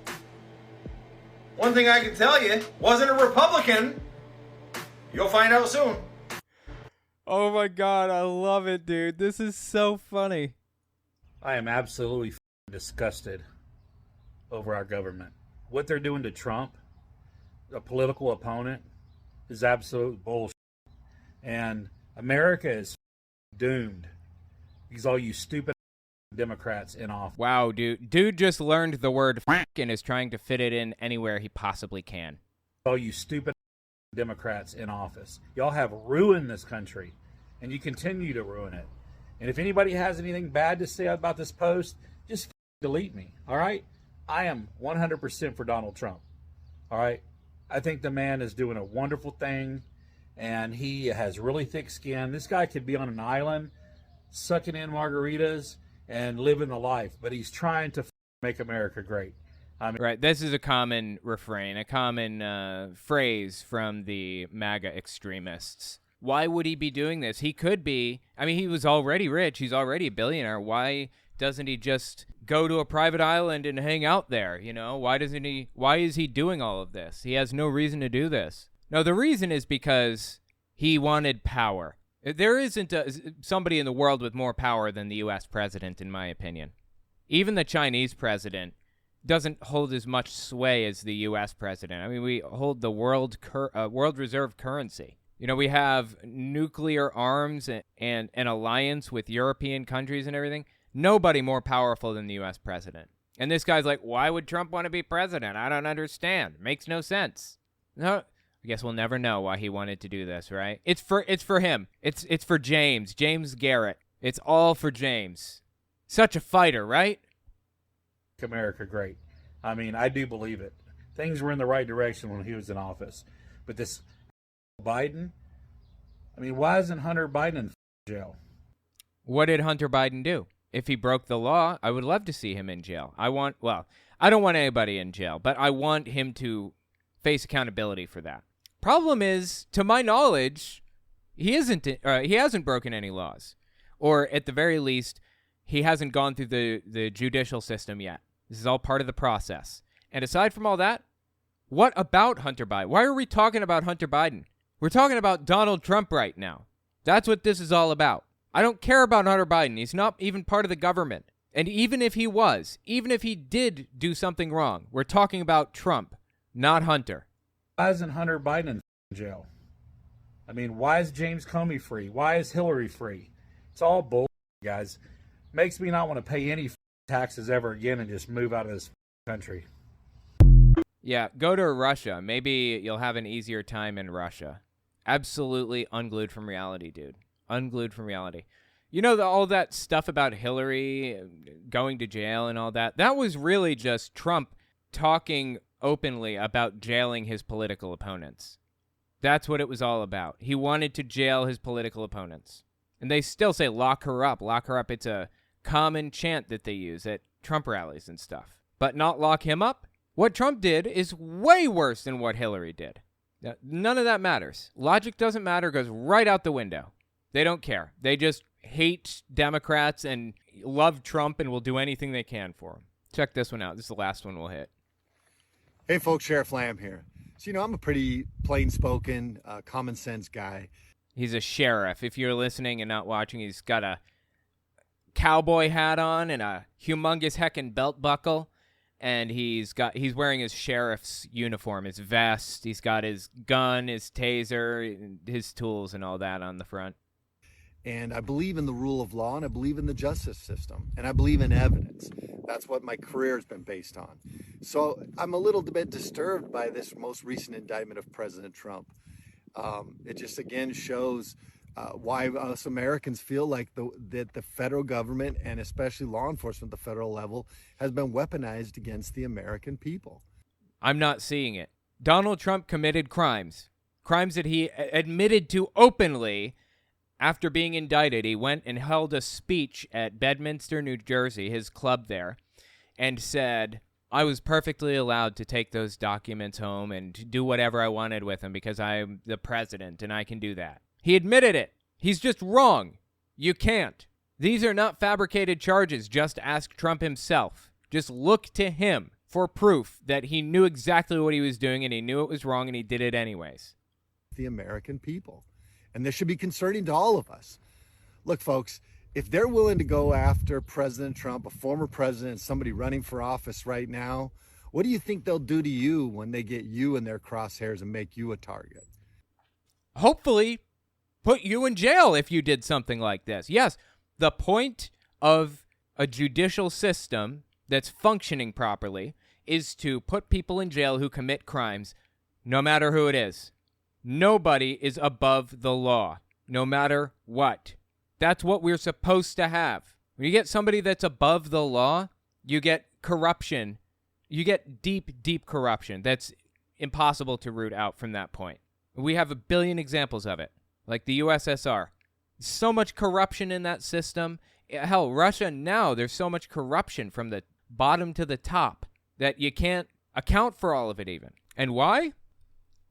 One thing I can tell you, wasn't a Republican. You'll find out soon. Oh my God, I love it, dude. This is so funny. I am absolutely disgusted over our government. What they're doing to Trump, a political opponent, is absolute bullshit. And America is doomed because all you stupid Democrats in office. Wow, dude. Dude just learned the word and is trying to fit it in anywhere he possibly can. All you stupid Democrats in office. Y'all have ruined this country, and you continue to ruin it. And if anybody has anything bad to say about this post, just delete me, all right? I am 100% for Donald Trump, all right? I think the man is doing a wonderful thing, and he has really thick skin. This guy could be on an island sucking in margaritas and living the life, but he's trying to make America great. Right, this is a common refrain, a common phrase from the MAGA extremists. Why would he be doing this? He could be, I mean, he was already rich, he's already a billionaire. Why doesn't he just go to a private island and hang out there, you know? Why is he doing all of this? He has no reason to do this. No, the reason is because he wanted power. There isn't somebody in the world with more power than the U.S. president, in my opinion. Even the Chinese president doesn't hold as much sway as the U.S. president. I mean, we hold the world reserve currency. You know, we have nuclear arms and an alliance with European countries and everything. Nobody more powerful than the U.S. president. And this guy's like, why would Trump want to be president? I don't understand. Makes no sense. No. I guess we'll never know why he wanted to do this, right? It's for him. It's for James Garrett. It's all for James. Such a fighter, right? America great. I mean, I do believe it. Things were in the right direction when he was in office. But this Biden, I mean, why isn't Hunter Biden in jail? What did Hunter Biden do? If he broke the law, I would love to see him in jail. I don't want anybody in jail, but I want him to face accountability for that. Problem is, to my knowledge, he hasn't broken any laws, or at the very least, he hasn't gone through the judicial system yet. This is all part of the process. And aside from all that, what about Hunter Biden? Why are we talking about Hunter Biden? We're talking about Donald Trump right now. That's what this is all about. I don't care about Hunter Biden. He's not even part of the government. And even if he did do something wrong, we're talking about Trump, not Hunter. Why isn't Hunter Biden in jail? I mean, why is James Comey free? Why is Hillary free? It's all bull, guys. Makes me not want to pay any taxes ever again and just move out of this country. Yeah, go to Russia. Maybe you'll have an easier time in Russia. Absolutely unglued from reality, dude. Unglued from reality. You know, all that stuff about Hillary going to jail and all that, that was really just Trump talking openly about jailing his political opponents. That's what it was all about. He wanted to jail his political opponents. And they still say, lock her up, lock her up. It's a common chant that they use at Trump rallies and stuff. But not lock him up? What Trump did is way worse than what Hillary did. None of that matters. Logic doesn't matter, goes right out the window. They don't care. They just hate Democrats and love Trump and will do anything they can for him. Check this one out. This is the last one we'll hit. Hey folks, Sheriff Lamb here. So, I'm a pretty plain-spoken, common-sense guy. He's a sheriff. If you're listening and not watching, he's got a cowboy hat on and a humongous heckin' belt buckle, and he's wearing his sheriff's uniform, his vest. He's got his gun, his taser, his tools, and all that on the front. And I believe in the rule of law, and I believe in the justice system, and I believe in evidence. That's what my career has been based on. So I'm a little bit disturbed by this most recent indictment of President Trump. It just, again, shows why us Americans feel like that the federal government, and especially law enforcement at the federal level, has been weaponized against the American people. I'm not seeing it. Donald Trump committed crimes that he admitted to openly. After being indicted, he went and held a speech at Bedminster, New Jersey, his club there, and said, I was perfectly allowed to take those documents home and do whatever I wanted with them because I'm the president and I can do that. He admitted it. He's just wrong. You can't. These are not fabricated charges. Just ask Trump himself. Just look to him for proof that he knew exactly what he was doing and he knew it was wrong and he did it anyways. The American people. And this should be concerning to all of us. Look, folks, if they're willing to go after President Trump, a former president, somebody running for office right now, what do you think they'll do to you when they get you in their crosshairs and make you a target? Hopefully put you in jail if you did something like this. Yes, the point of a judicial system that's functioning properly is to put people in jail who commit crimes, no matter who it is. Nobody is above the law, no matter what. That's what we're supposed to have. When you get somebody that's above the law, you get corruption. You get deep, deep corruption. That's impossible to root out from that point. We have a billion examples of it, like the USSR. So much corruption in that system. Hell, Russia now, there's so much corruption from the bottom to the top that you can't account for all of it even. And why?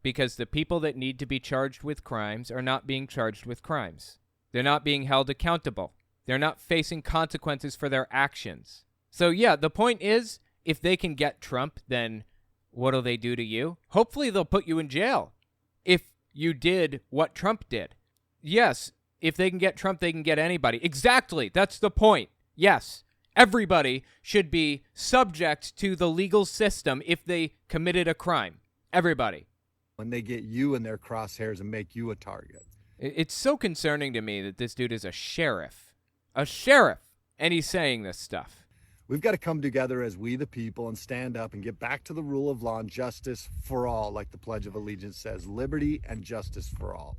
Because the people that need to be charged with crimes are not being charged with crimes. They're not being held accountable. They're not facing consequences for their actions. So yeah, the point is, if they can get Trump, then what'll they do to you? Hopefully they'll put you in jail if you did what Trump did. Yes, if they can get Trump, they can get anybody. Exactly, that's the point. Yes, everybody should be subject to the legal system if they committed a crime. Everybody. When they get you in their crosshairs and make you a target. It's so concerning to me that this dude is a sheriff. A sheriff! And he's saying this stuff. We've got to come together as we the people and stand up and get back to the rule of law and justice for all, like the Pledge of Allegiance says. Liberty and justice for all.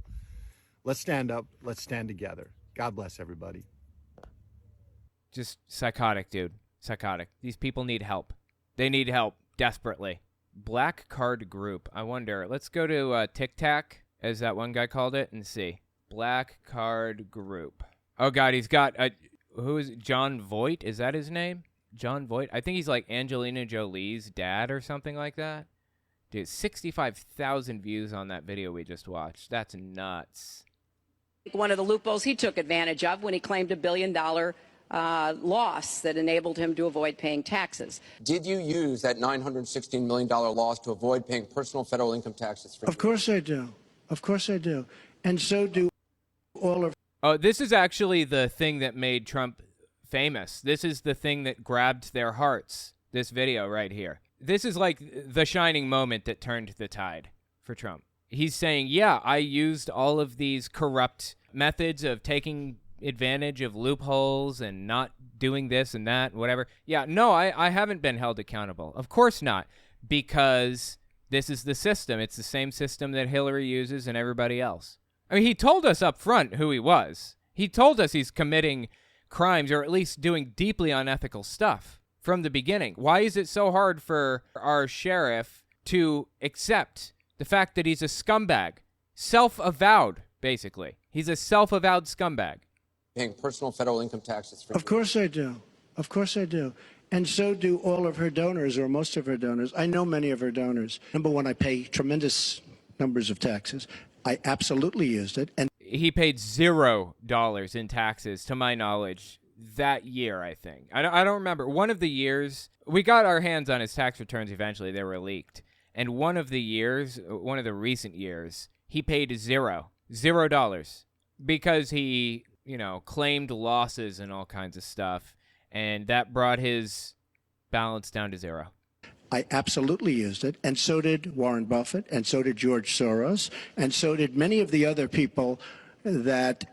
Let's stand up. Let's stand together. God bless everybody. Just psychotic, dude. Psychotic. These people need help. They need help desperately. Black Card Group. I wonder. Let's go to Tic Tac, as that one guy called it, and see. Black Card Group. Oh, God, he's got who is it? John Voight? Is that his name? John Voight? I think he's like Angelina Jolie's dad or something like that. Dude, 65,000 views on that video we just watched. That's nuts. One of the loopholes he took advantage of when he claimed $1 billion loss that enabled him to avoid paying taxes. Did you use that $916 million loss to avoid paying personal federal income taxes? Of course I do. Of course I do. And so do all of... Oh, this is actually the thing that made Trump famous. This is the thing that grabbed their hearts, this video right here. This is like the shining moment that turned the tide for Trump. He's saying, yeah, I used all of these corrupt methods of taking advantage of loopholes and not doing this and that, whatever. Yeah, no, I haven't been held accountable. Of course not, because this is the system. It's the same system that Hillary uses and everybody else. I mean, he told us up front who he was. He told us he's committing crimes or at least doing deeply unethical stuff from the beginning. Why is it so hard for our sheriff to accept the fact that he's a scumbag? Self-avowed, basically. He's a self-avowed scumbag. Paying personal federal income taxes. Of course I do. Of course I do. And so do all of her donors, or most of her donors. I know many of her donors. Number one, I pay tremendous numbers of taxes. I absolutely used it. And he paid $0 in taxes, to my knowledge, that year, I think. I don't remember. One of the years, we got our hands on his tax returns eventually. They were leaked. And one of the recent years, he paid $0 because he, claimed losses and all kinds of stuff. And that brought his balance down to zero. I absolutely used it, and so did Warren Buffett, and so did George Soros, and so did many of the other people that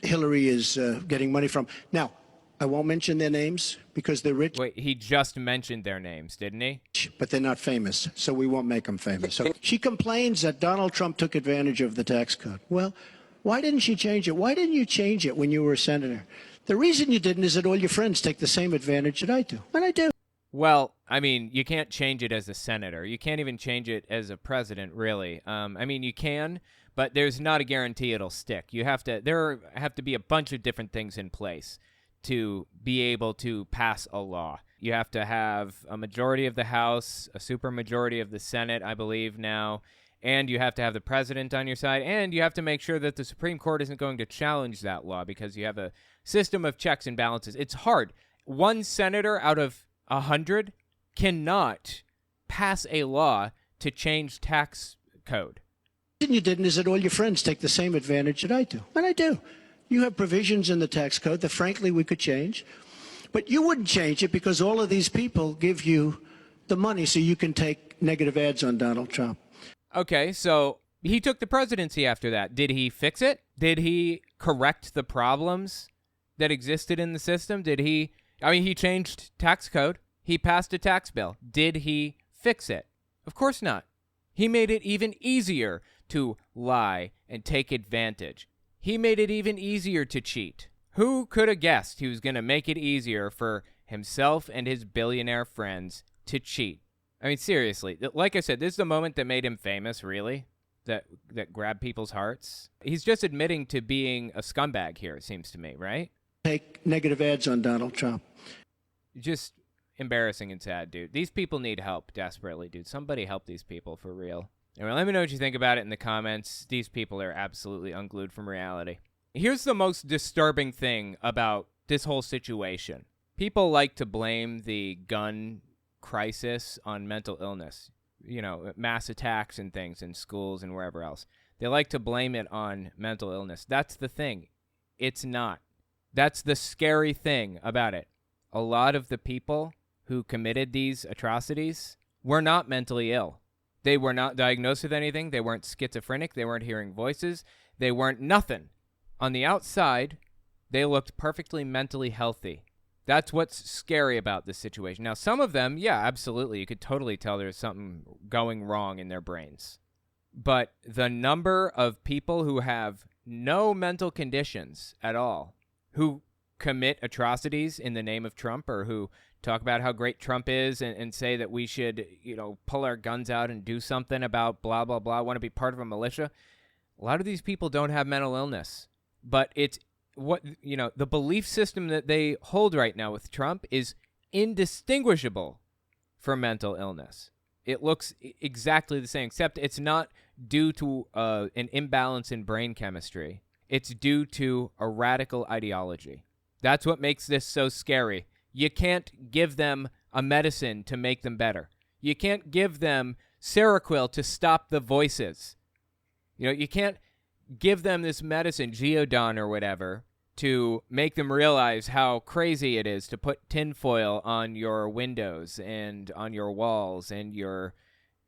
Hillary is getting money from. Now, I won't mention their names because they're rich. Wait, he just mentioned their names, didn't he? But they're not famous, so we won't make them famous. So she complains that Donald Trump took advantage of the tax code. Well, why didn't she change it? Why didn't you change it when you were a senator? The reason you didn't is that all your friends take the same advantage that I do. And I do. Well, I mean, you can't change it as a senator. You can't even change it as a president, really. I mean, you can, but there's not a guarantee it'll stick. There have to be a bunch of different things in place to be able to pass a law. You have to have a majority of the House, a supermajority of the Senate, I believe now, and you have to have the president on your side, and you have to make sure that the Supreme Court isn't going to challenge that law because you have a system of checks and balances. It's hard. One senator out of 100 cannot pass a law to change tax code. The reason you didn't is that all your friends take the same advantage that I do. And I do. You have provisions in the tax code that, frankly, we could change. But you wouldn't change it because all of these people give you the money so you can take negative ads on Donald Trump. Okay, so he took the presidency after that. Did he fix it? Did he correct the problems that existed in the system? He changed tax code. He passed a tax bill. Did he fix it? Of course not. He made it even easier to lie and take advantage. He made it even easier to cheat. Who could have guessed he was going to make it easier for himself and his billionaire friends to cheat? I mean, seriously, like I said, this is the moment that made him famous, really, that grabbed people's hearts. He's just admitting to being a scumbag here, it seems to me, right? Take negative ads on Donald Trump. Just embarrassing and sad, dude. These people need help desperately, dude. Somebody help these people for real. Anyway, let me know what you think about it in the comments. These people are absolutely unglued from reality. Here's the most disturbing thing about this whole situation. People like to blame the gun crisis on mental illness. Mass attacks and things in schools and wherever else. They like to blame it on mental illness. That's the thing. It's not. That's the scary thing about it. A lot of the people who committed these atrocities were not mentally ill. They were not diagnosed with anything. They weren't schizophrenic. They weren't hearing voices. They weren't nothing. On the outside, they looked perfectly mentally healthy. That's what's scary about this situation. Now, some of them, yeah, absolutely. You could totally tell there's something going wrong in their brains. But the number of people who have no mental conditions at all, who commit atrocities in the name of Trump, or who talk about how great Trump is and say that we should, pull our guns out and do something about blah, blah, blah, want to be part of a militia. A lot of these people don't have mental illness, but it's the belief system that they hold right now with Trump is indistinguishable from mental illness. It looks exactly the same, except it's not due to an imbalance in brain chemistry. It's due to a radical ideology. That's what makes this so scary. You can't give them a medicine to make them better. You can't give them Seroquel to stop the voices. You can't give them this medicine, Geodon or whatever, to make them realize how crazy it is to put tinfoil on your windows and on your walls and your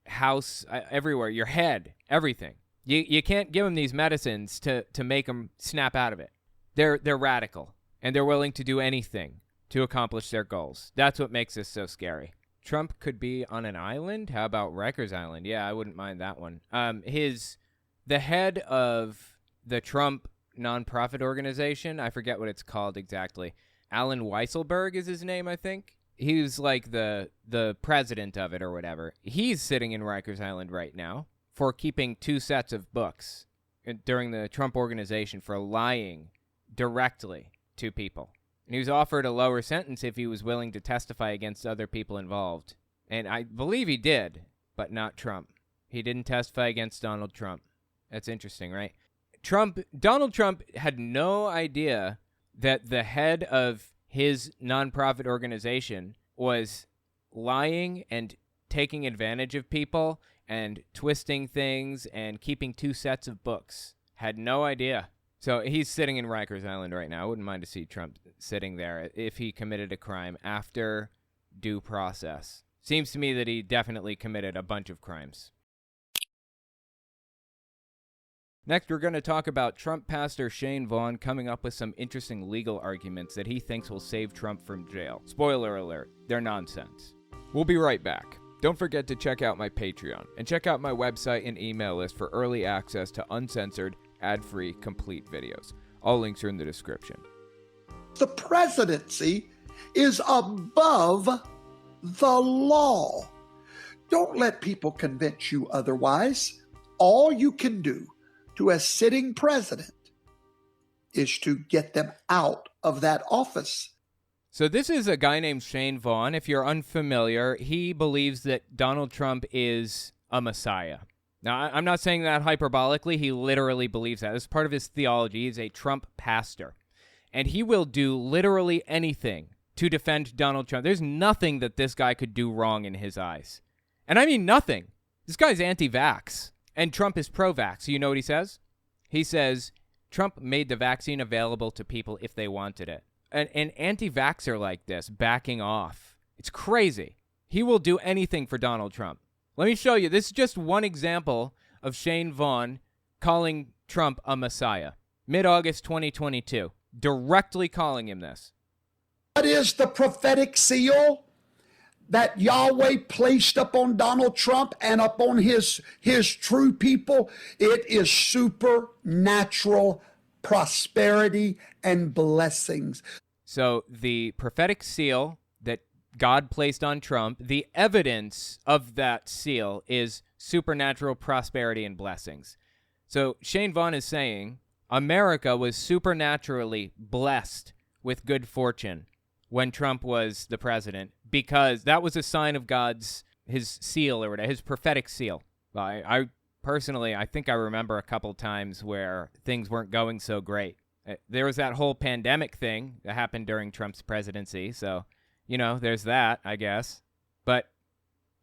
house, everywhere, your head, everything. You can't give them these medicines to make them snap out of it. They're radical, and they're willing to do anything to accomplish their goals. That's what makes this so scary. Trump could be on an island? How about Rikers Island? Yeah, I wouldn't mind that one. The head of the Trump nonprofit organization, I forget what it's called exactly. Alan Weisselberg is his name, I think. He's like the president of it or whatever. He's sitting in Rikers Island right now for keeping 2 sets of books during the Trump organization for lying directly to people. And he was offered a lower sentence if he was willing to testify against other people involved. And I believe he did, but not Trump. He didn't testify against Donald Trump. That's interesting, right? Donald Trump had no idea that the head of his nonprofit organization was lying and taking advantage of people and twisting things and keeping 2 sets of books. Had no idea. So he's sitting in Rikers Island right now. I wouldn't mind to see Trump sitting there if he committed a crime after due process. Seems to me that he definitely committed a bunch of crimes. Next, we're going to talk about Trump pastor Shane Vaughn coming up with some interesting legal arguments that he thinks will save Trump from jail. Spoiler alert, they're nonsense. We'll be right back. Don't forget to check out my Patreon and check out my website and email list for early access to uncensored, ad-free, complete videos. All links are in the description. The presidency is above the law. Don't let people convince you otherwise. All you can do to a sitting president is to get them out of that office. So this is a guy named Shane Vaughn. If you're unfamiliar, he believes that Donald Trump is a messiah. Now, I'm not saying that hyperbolically. He literally believes that. It's part of his theology. He's a Trump pastor. And he will do literally anything to defend Donald Trump. There's nothing that this guy could do wrong in his eyes. And I mean nothing. This guy's anti-vax. And Trump is pro-vax. You know what he says? He says, Trump made the vaccine available to people if they wanted it. An anti-vaxxer like this backing off. It's crazy. He will do anything for Donald Trump. Let me show you. This is just one example of Shane Vaughn calling Trump a messiah. Mid-August 2022. Directly calling him this. What is the prophetic seal that Yahweh placed upon Donald Trump and upon his true people? It is supernatural prosperity and blessings. So the prophetic seal that God placed on Trump, the evidence of that seal is supernatural prosperity and blessings. So Shane Vaughn is saying America was supernaturally blessed with good fortune when Trump was the president, because that was a sign of his seal or whatever, his prophetic seal. I personally, I think I remember a couple times where things weren't going so great. There was that whole pandemic thing that happened during Trump's presidency, so, there's that, I guess. But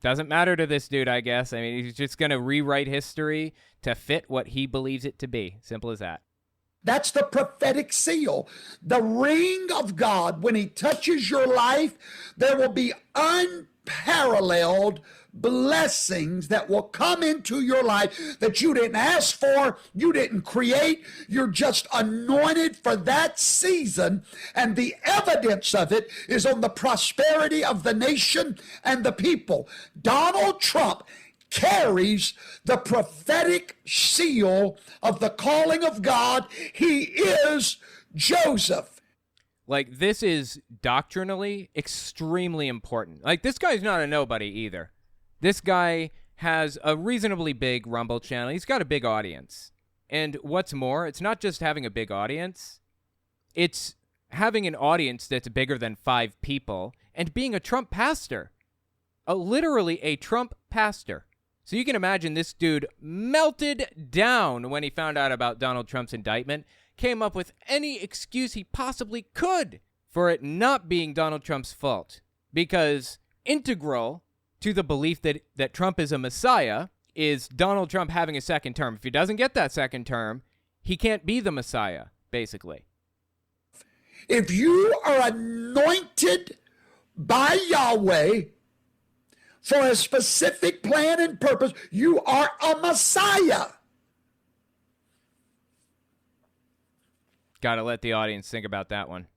doesn't matter to this dude, I guess. I mean, he's just going to rewrite history to fit what he believes it to be. Simple as that. That's the prophetic seal. The ring of God, when he touches your life, there will be unparalleled blessings that will come into your life that you didn't ask for, you didn't create. You're just anointed for that season, and the evidence of it is on the prosperity of the nation and the people. Donald Trump carries the prophetic seal of the calling of God. He is Joseph. Like, this is doctrinally extremely important. Like, this guy's not a nobody either. This guy has a reasonably big Rumble channel. He's got a big audience. And what's more, it's not just having a big audience. It's having an audience that's bigger than 5 people and being a Trump pastor. Literally a Trump pastor. So you can imagine this dude melted down when he found out about Donald Trump's indictment, came up with any excuse he possibly could for it not being Donald Trump's fault. Because integral to the belief that Trump is a messiah is Donald Trump having a second term. If he doesn't get that second term, he can't be the messiah, basically. If you are anointed by Yahweh for a specific plan and purpose, you are a messiah. Got to let the audience think about that one.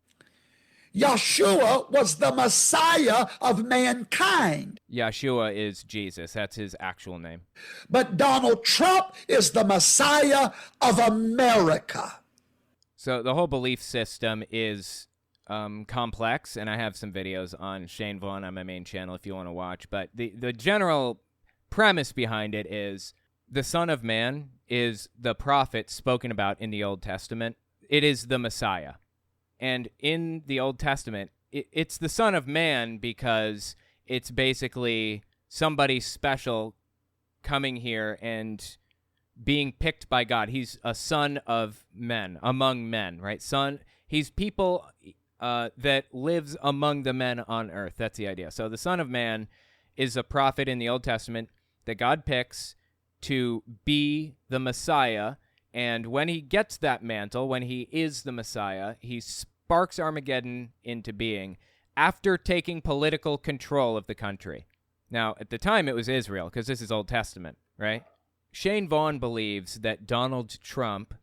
Yeshua was the Messiah of mankind. Yeshua is Jesus. That's his actual name. But Donald Trump is the Messiah of America. So the whole belief system is complex, and I have some videos on Shane Vaughn on my main channel if you want to watch. But the general premise behind it is the Son of Man is the prophet spoken about in the Old Testament. It is the Messiah. And in the Old Testament, it's the Son of Man because it's basically somebody special coming here and being picked by God. He's a son of men, among men, right? He's people that lives among the men on earth. That's the idea. So the Son of Man is a prophet in the Old Testament that God picks to be the Messiah. And when he gets that mantle, when he is the Messiah, he sparks Armageddon into being after taking political control of the country. Now, at the time, it was Israel, because this is Old Testament, right? Shane Vaughn believes that Donald Trump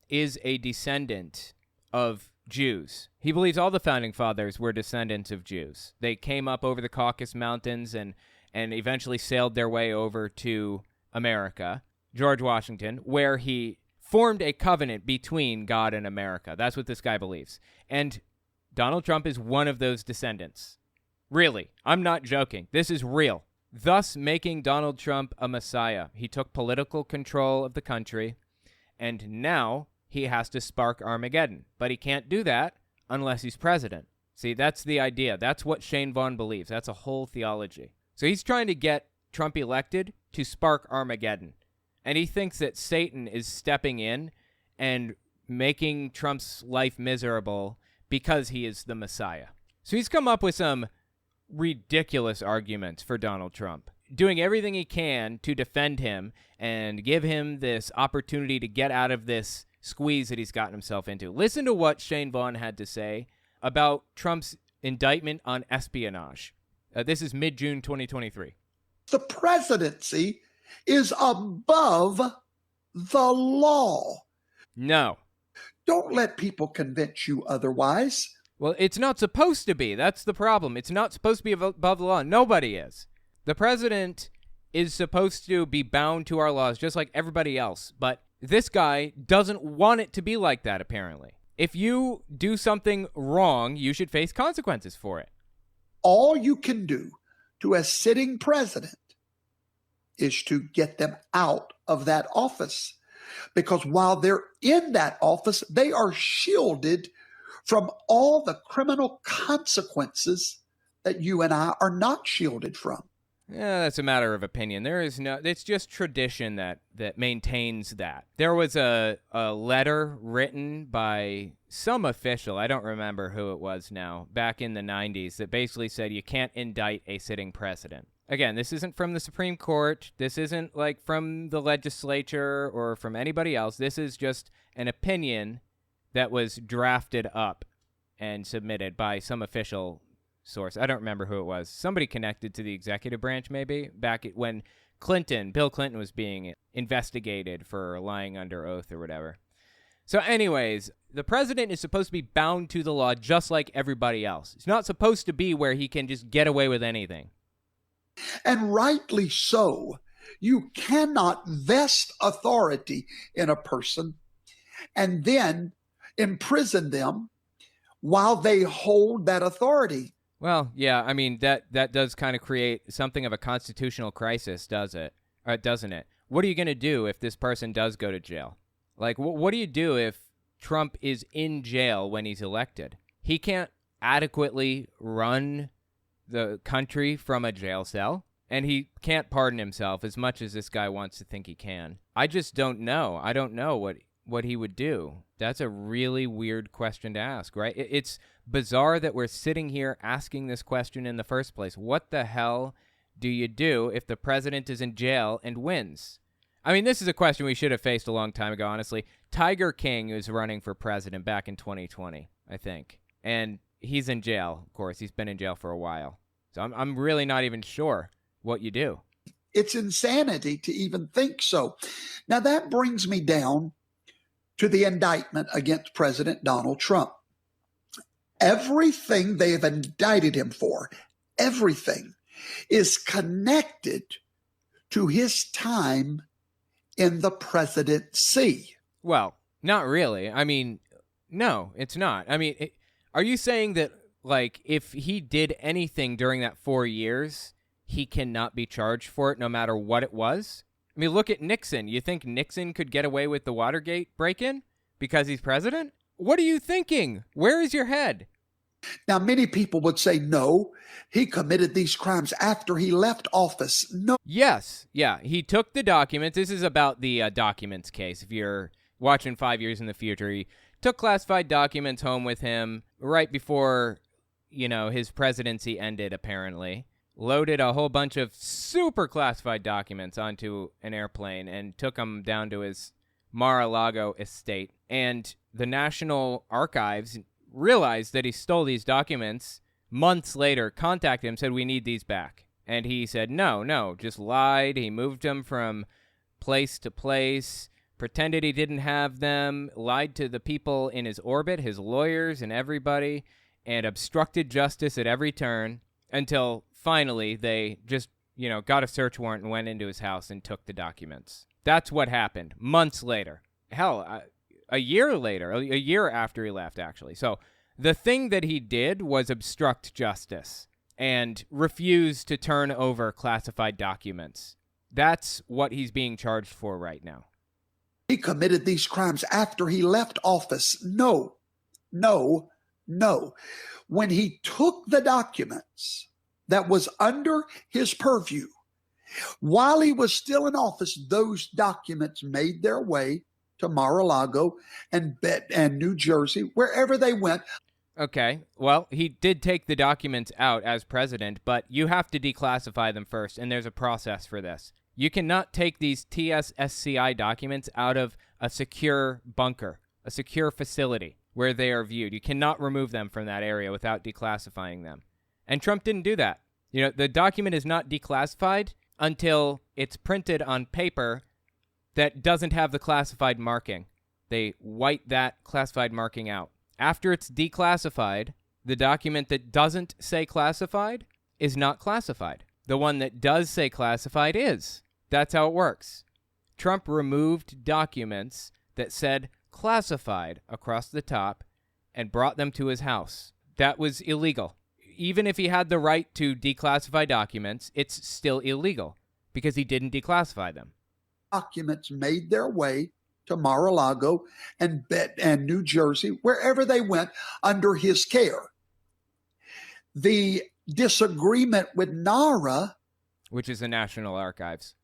is a descendant of Jews. He believes all the founding fathers were descendants of Jews. They came up over the Caucasus Mountains and eventually sailed their way over to America, George Washington, where he formed a covenant between God and America. That's what this guy believes. And Donald Trump is one of those descendants. Really, I'm not joking. This is real. Thus making Donald Trump a messiah. He took political control of the country, and now he has to spark Armageddon. But he can't do that unless he's president. See, that's the idea. That's what Shane Vaughn believes. That's a whole theology. So he's trying to get Trump elected to spark Armageddon. And he thinks that Satan is stepping in and making Trump's life miserable because he is the Messiah. So he's come up with some ridiculous arguments for Donald Trump, doing everything he can to defend him and give him this opportunity to get out of this squeeze that he's gotten himself into. Listen to what Shane Vaughn had to say about Trump's indictment on espionage. This is mid-June 2023. The presidency is above the law. No. Don't let people convince you otherwise. Well, it's not supposed to be. That's the problem. It's not supposed to be above the law. Nobody is. The president is supposed to be bound to our laws just like everybody else. But this guy doesn't want it to be like that, apparently. If you do something wrong, you should face consequences for it. All you can do to a sitting president is to get them out of that office. Because while they're in that office, they are shielded from all the criminal consequences that you and I are not shielded from. Yeah, that's a matter of opinion. There is no, it's just tradition that maintains that. There was a letter written by some official, I don't remember who it was now, back in the 90s, that basically said you can't indict a sitting president. Again, this isn't from the Supreme Court. This isn't like from the legislature or from anybody else. This is just an opinion that was drafted up and submitted by some official source. I don't remember who it was. Somebody connected to the executive branch, maybe, back when Bill Clinton was being investigated for lying under oath or whatever. So anyways, the president is supposed to be bound to the law just like everybody else. It's not supposed to be where he can just get away with anything. And rightly so. You cannot vest authority in a person and then imprison them while they hold that authority. Well, yeah, I mean, that does kind of create something of a constitutional crisis, doesn't it? What are you going to do if this person does go to jail? Like, what do you do if Trump is in jail when he's elected? He can't adequately run the country from a jail cell, and he can't pardon himself as much as this guy wants to think he can. I just don't know. I don't know what he would do. That's a really weird question to ask, right? It's bizarre that we're sitting here asking this question in the first place. What the hell do you do if the president is in jail and wins? I mean, this is a question we should have faced a long time ago, honestly. Tiger King was running for president back in 2020, I think. And he's in jail, of course. He's been in jail for a while. So I'm really not even sure what you do. It's insanity to even think so. Now, that brings me down to the indictment against President Donald Trump. Everything they have indicted him for, everything, is connected to his time in the presidency. Well, not really. I mean, no, it's not. I mean, are you saying that, like, if he did anything during that 4 years, he cannot be charged for it no matter what it was? I mean, look at Nixon. You think Nixon could get away with the Watergate break-in because he's president? What are you thinking? Where is your head? Now, many people would say, no, he committed these crimes after he left office. No. Yes. Yeah. He took the documents. This is about the documents case. If you're watching 5 years in the future, he took classified documents home with him right before, his presidency ended, apparently. loaded a whole bunch of super classified documents onto an airplane and took them down to his Mar-a-Lago estate. And the National Archives realized that he stole these documents months later, contacted him, said, we need these back. And he said, no, just lied. He moved them from place to place, pretended he didn't have them, lied to the people in his orbit, his lawyers and everybody, and obstructed justice at every turn until finally they just, got a search warrant and went into his house and took the documents. That's what happened months later. Hell, a year later, a year after he left, actually. So the thing that he did was obstruct justice and refuse to turn over classified documents. That's what he's being charged for right now. He committed these crimes after he left office. No. When he took the documents that was under his purview, while he was still in office, those documents made their way to Mar-a-Lago and New Jersey, wherever they went. Okay, well, he did take the documents out as president, but you have to declassify them first, and there's a process for this. You cannot take these TSSCI documents out of a secure bunker, a secure facility where they are viewed. You cannot remove them from that area without declassifying them. And Trump didn't do that. The document is not declassified until it's printed on paper that doesn't have the classified marking. They white that classified marking out. After it's declassified, the document that doesn't say classified is not classified. The one that does say classified is. That's how it works. Trump removed documents that said classified across the top and brought them to his house. That was illegal. Even if he had the right to declassify documents, it's still illegal because he didn't declassify them. Documents made their way to Mar-a-Lago and New Jersey, wherever they went under his care. The disagreement with NARA, which is the National Archives,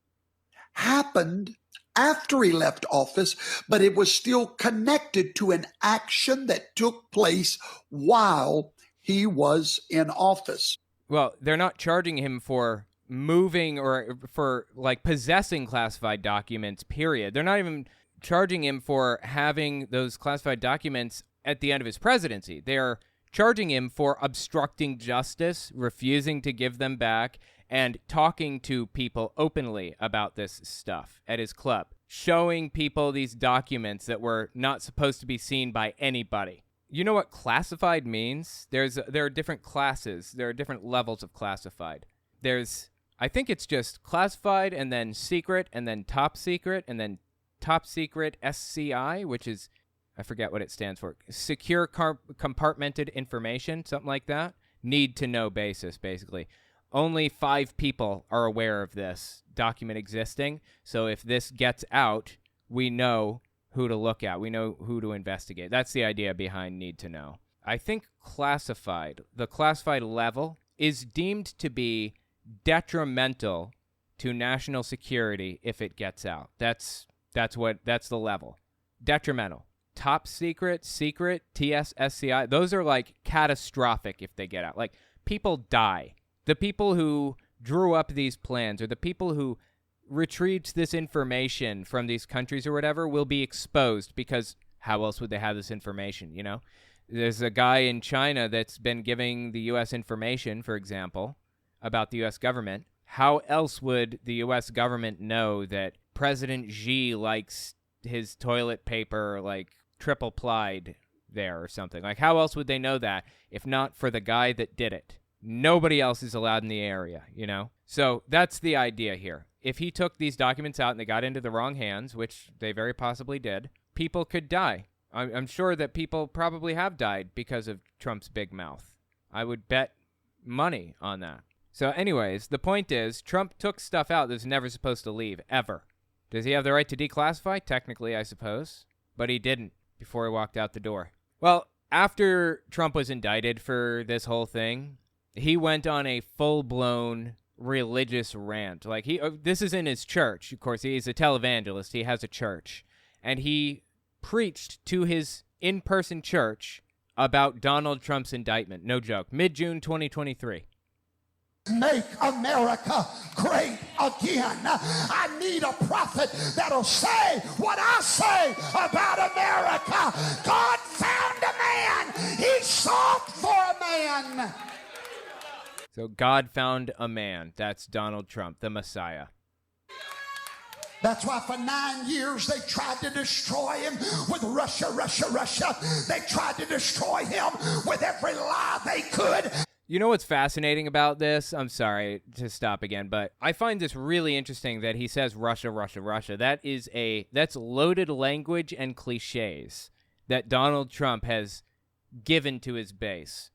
happened after he left office, but it was still connected to an action that took place while he was in office. Well, they're not charging him for moving or for possessing classified documents, period. They're not even charging him for having those classified documents at the end of his presidency. They're charging him for obstructing justice, refusing to give them back, and talking to people openly about this stuff at his club, showing people these documents that were not supposed to be seen by anybody. You know what classified means? There are different classes. There are different levels of classified. I think it's just classified and then secret and then top secret and then top secret SCI, which is, I forget what it stands for. Secure compartmented information, something like that. Need to know basis, basically. Only 5 people are aware of this document existing. So if this gets out, we know who to look at. We know who to investigate. That's the idea behind need to know. I think the classified level is deemed to be detrimental to national security if it gets out. That's the level. Detrimental. Top secret, TSSCI, those are catastrophic if they get out. People die. The people who drew up these plans or the people who retrieved this information from these countries or whatever will be exposed because how else would they have this information, There's a guy in China that's been giving the U.S. information, for example, about the U.S. government. How else would the U.S. government know that President Xi likes his toilet paper triple plied there or something? How else would they know that if not for the guy that did it? Nobody else is allowed in the area, So that's the idea here. If he took these documents out and they got into the wrong hands, which they very possibly did, people could die. I'm sure that people probably have died because of Trump's big mouth. I would bet money on that. So anyways, the point is, Trump took stuff out that's never supposed to leave, ever. Does he have the right to declassify? Technically, I suppose. But he didn't before he walked out the door. Well, after Trump was indicted for this whole thing, he went on a full-blown religious rant. This is in his church. Of course, he's a televangelist. He has a church. And he preached to his in-person church about Donald Trump's indictment. No joke. Mid-June 2023. Make America great again. I need a prophet that'll say what I say about America. God found a man. He sought for a man. So God found a man. That's Donald Trump, the Messiah. That's why for 9 years they tried to destroy him with Russia. They tried to destroy him with every lie they could. You know what's fascinating about this? I'm sorry to stop again, but I find this really interesting that he says Russia. That's loaded language and cliches that Donald Trump has given to his base.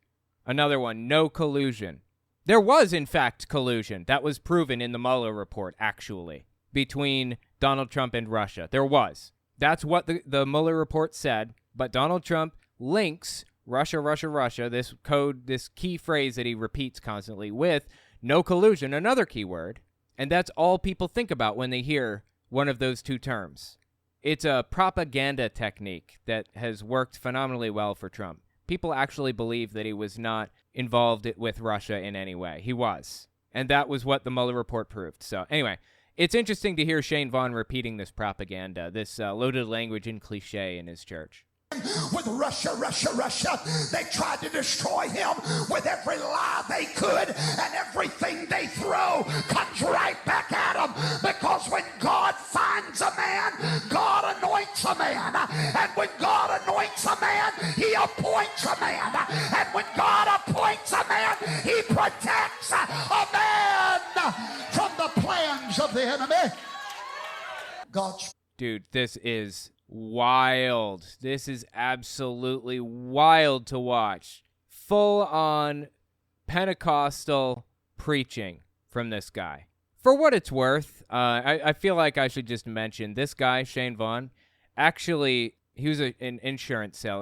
Another one, no collusion. There was, in fact, collusion. That was proven in the Mueller report, actually, between Donald Trump and Russia. There was. That's what the Mueller report said, but Donald Trump links Russia, this code, this key phrase that he repeats constantly with no collusion, another key word, and that's all people think about when they hear one of those two terms. It's a propaganda technique that has worked phenomenally well for Trump. People actually believe that he was not involved with Russia in any way. He was, and that was what the Mueller report proved. So anyway, it's interesting to hear Shane Vaughn repeating this propaganda, this loaded language and cliche in his church. With Russia. They tried to destroy him with every lie they could, and everything they throw comes right back at him, because when God finds a man, God anoints a man, and when God anoints a man, he appoints a man, and when God appoints a man, he protects a man from the plans of the enemy. Dude, this is wild. This is absolutely wild to watch. Full on Pentecostal preaching from this guy. For what it's worth, I feel like I should just mention this guy, Shane Vaughn. Actually, he was a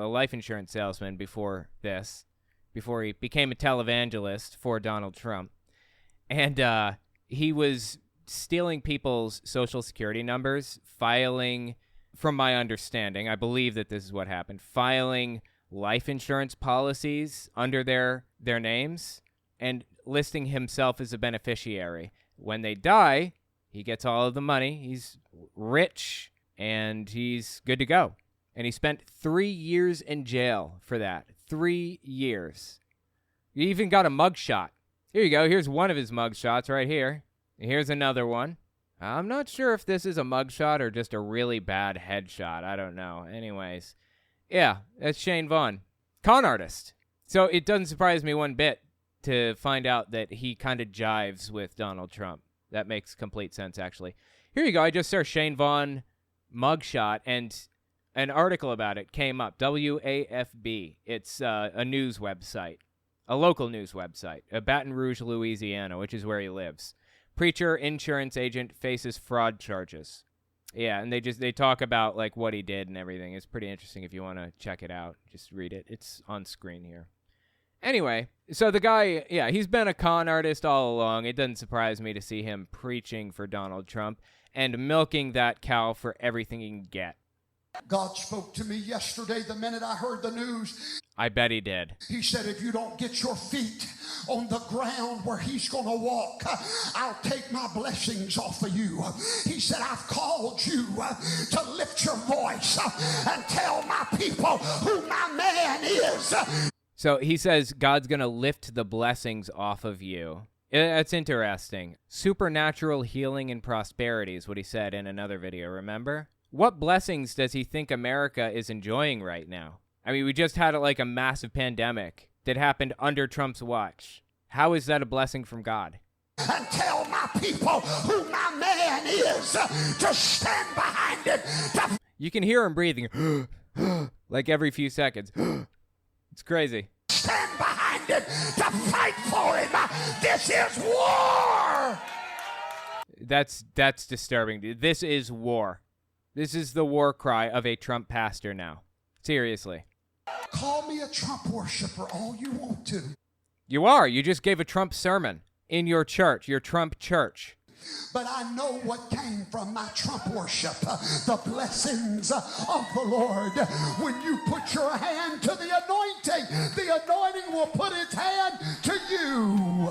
life insurance salesman before he became a televangelist for Donald Trump. And he was stealing people's social security numbers, filing, from my understanding, I believe that this is what happened, filing life insurance policies under their names and listing himself as a beneficiary. When they die, he gets all of the money. He's rich and he's good to go. And he spent 3 years in jail for that. 3 years. He even got a mugshot. Here you go. Here's one of his mugshots right here. Here's another one. I'm not sure if this is a mugshot or just a really bad headshot. I don't know. Anyways, yeah, that's Shane Vaughn. Con artist. So it doesn't surprise me one bit to find out that he kind of jives with Donald Trump. That makes complete sense, actually. Here you go. I just searched Shane Vaughn mugshot, and an article about it came up. WAFB. It's a news website, a local news website, Baton Rouge, Louisiana, which is where he lives. Preacher, insurance agent, faces fraud charges. Yeah, and they talk about like what he did and everything. It's pretty interesting if you want to check it out. Just read it. It's on screen here. Anyway, so the guy, yeah, he's been a con artist all along. It doesn't surprise me to see him preaching for Donald Trump and milking that cow for everything he can get. God spoke to me yesterday the minute I heard the news. I bet he did. He said, if you don't get your feet on the ground where he's going to walk, I'll take my blessings off of you. He said, I've called you to lift your voice and tell my people who my man is. So he says God's going to lift the blessings off of you. That's interesting. Supernatural healing and prosperity is what he said in another video, remember? What blessings does he think America is enjoying right now? I mean, we just had like a massive pandemic that happened under Trump's watch. How is that a blessing from God? And tell my people who my man is to stand behind it. You can hear him breathing like every few seconds. It's crazy. Stand behind it to fight for him. This is war. That's disturbing, dude. This is war. This is the war cry of a Trump pastor now. Seriously. Call me a Trump worshiper all you want to. You are. You just gave a Trump sermon in your church, your Trump church. But I know what came from my Trump worship, the blessings of the Lord. When you put your hand to the anointing will put its hand to you.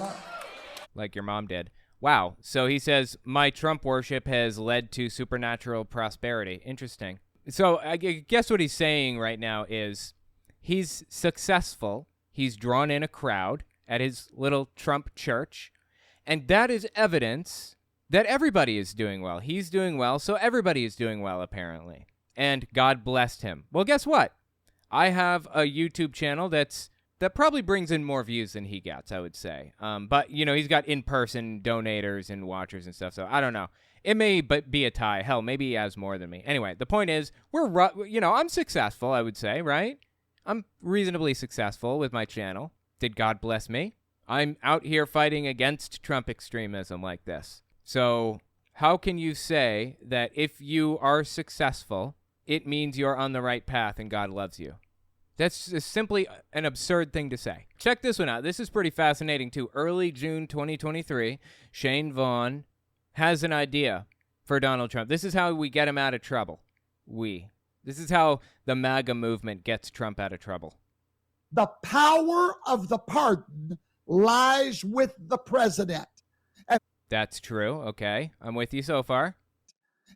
like your mom did. Wow. So he says, my Trump worship has led to supernatural prosperity. Interesting. So I guess what he's saying right now is he's successful. He's drawn in a crowd at his little Trump church. And that is evidence that everybody is doing well. He's doing well, so everybody is doing well, apparently. And God blessed him. Well, guess what? I have a YouTube channel that probably brings in more views than he gets, I would say. But, he's got in-person donators and watchers and stuff, so I don't know. It may be a tie. Hell, maybe he has more than me. Anyway, the point is, I'm successful, I would say, right? I'm reasonably successful with my channel. Did God bless me? I'm out here fighting against Trump extremism like this. So how can you say that if you are successful, it means you're on the right path and God loves you? That's just simply an absurd thing to say. Check this one out. This is pretty fascinating, too. Early June 2023, Shane Vaughn has an idea for Donald Trump. This is how we get him out of trouble. This is how the MAGA movement gets Trump out of trouble. The power of the pardon lies with the president. That's true. Okay. I'm with you so far.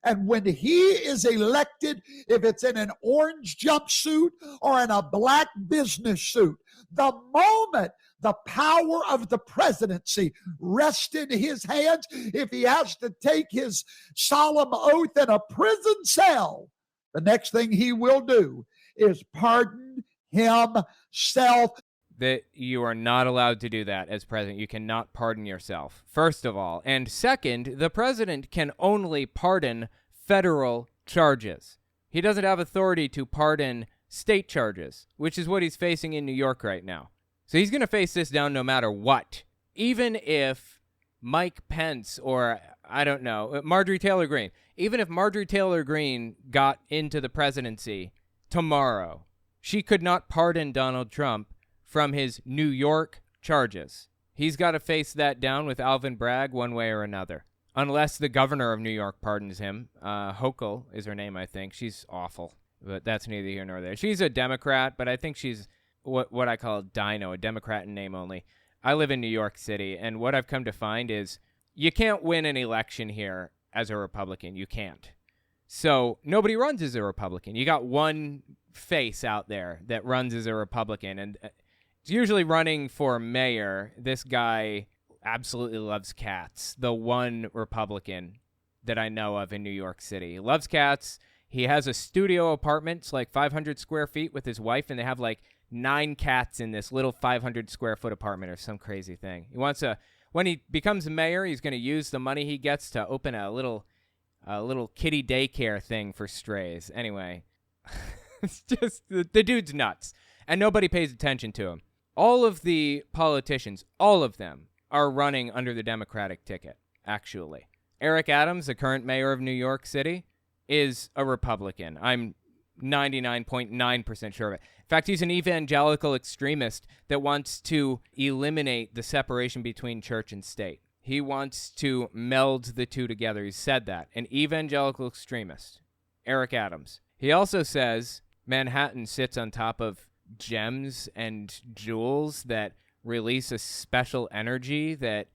And when he is elected, if it's in an orange jumpsuit or in a black business suit, the moment the power of the presidency rests in his hands, if he has to take his solemn oath in a prison cell, the next thing he will do is pardon himself. That you are not allowed to do that as president. You cannot pardon yourself, first of all. And second, the president can only pardon federal charges. He doesn't have authority to pardon state charges, which is what he's facing in New York right now. So he's going to face this down no matter what. Even if Mike Pence or, I don't know, Marjorie Taylor Greene, even if Marjorie Taylor Greene got into the presidency tomorrow, she could not pardon Donald Trump from his New York charges. He's got to face that down with Alvin Bragg one way or another. Unless the governor of New York pardons him. Hochul is her name, I think. She's awful, but that's neither here nor there. She's a Democrat, but I think she's what I call a dino, a Democrat in name only. I live in New York City, and what I've come to find is you can't win an election here as a Republican. You can't. So nobody runs as a Republican. You got one face out there that runs as a Republican, and it's usually running for mayor. This guy absolutely loves cats. The one Republican that I know of in New York City. He loves cats. He has a studio apartment. It's like 500 square feet with his wife, and they have like 9 cats in this little 500 square foot apartment or some crazy thing. He wants when he becomes mayor, he's going to use the money he gets to open a little kitty daycare thing for strays. Anyway, it's just, the dude's nuts, and nobody pays attention to him. All of the politicians, all of them, are running under the Democratic ticket, actually. Eric Adams, the current mayor of New York City, is a Republican. I'm 99.9% sure of it. In fact, he's an evangelical extremist that wants to eliminate the separation between church and state. He wants to meld the two together. He said that. An evangelical extremist. Eric Adams. He also says Manhattan sits on top of gems and jewels that release a special energy that,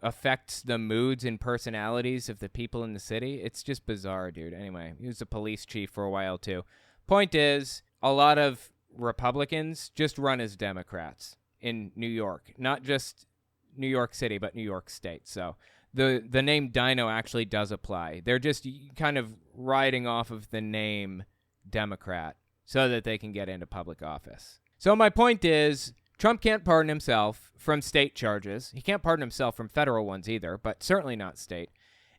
affects the moods and personalities of the people in the city. It's just bizarre, dude. Anyway, he was a police chief for a while, too. Point is, a lot of Republicans just run as Democrats in New York. Not just New York City, but New York State. So the name Dino actually does apply. They're just kind of riding off of the name Democrat so that they can get into public office. So my point is, Trump can't pardon himself from state charges. He can't pardon himself from federal ones either, but certainly not state.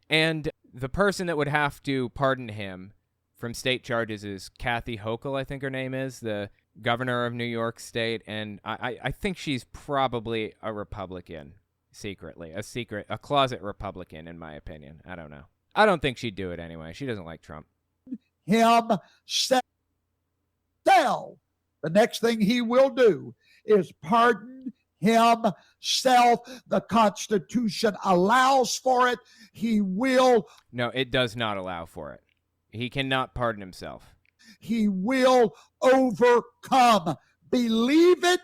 And the person that would have to pardon him from state charges is Kathy Hochul, I think her name is, the governor of New York State. And I think she's probably a Republican secretly, a closet Republican, in my opinion. I don't know. I don't think she'd do it anyway. She doesn't like Trump. Himself. The next thing he will do is pardon himself. The Constitution allows for it. He will. No, it does not allow for it. He cannot pardon himself. He will overcome. Believe it.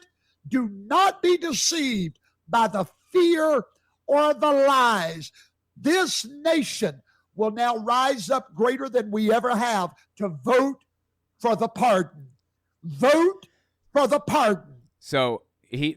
Do not be deceived by the fear or the lies. This nation will now rise up greater than we ever have to vote for the pardon. Vote for the pardon. So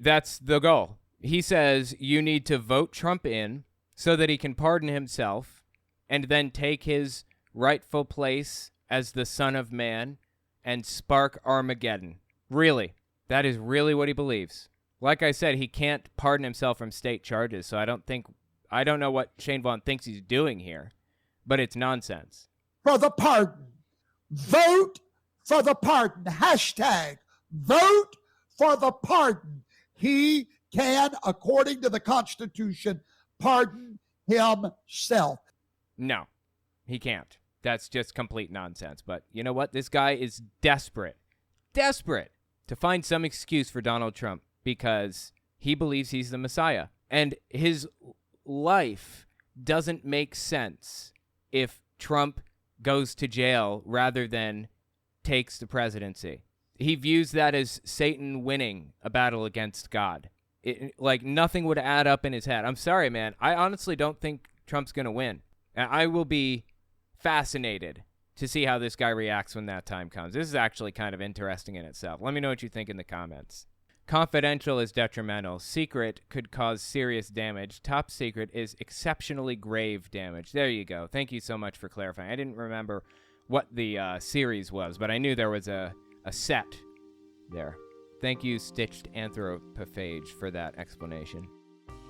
that's the goal. He says you need to vote Trump in so that he can pardon himself and then take his rightful place as the Son of Man and spark Armageddon. Really, that is really what he believes. Like I said, he can't pardon himself from state charges, so I don't know what Shane Vaughn thinks he's doing here, but it's nonsense. For the pardon. Vote for the pardon. Hashtag vote for the pardon. He can, according to the Constitution, pardon himself. No, he can't. That's just complete nonsense. But you know what? This guy is desperate to find some excuse for Donald Trump because he believes he's the Messiah. And his life doesn't make sense if Trump goes to jail rather than takes the presidency. He views that as Satan winning a battle against God. Like nothing would add up in his head. I'm sorry, man. I honestly don't think Trump's going to win. And I will be fascinated to see how this guy reacts when that time comes. This is actually kind of interesting in itself. Let me know what you think in the comments. Confidential is detrimental. Secret could cause serious damage. Top secret is exceptionally grave damage. There you go. Thank you so much for clarifying. I didn't remember what the series was, but I knew there was a set there. Thank you, Stitched Anthropophage, for that explanation.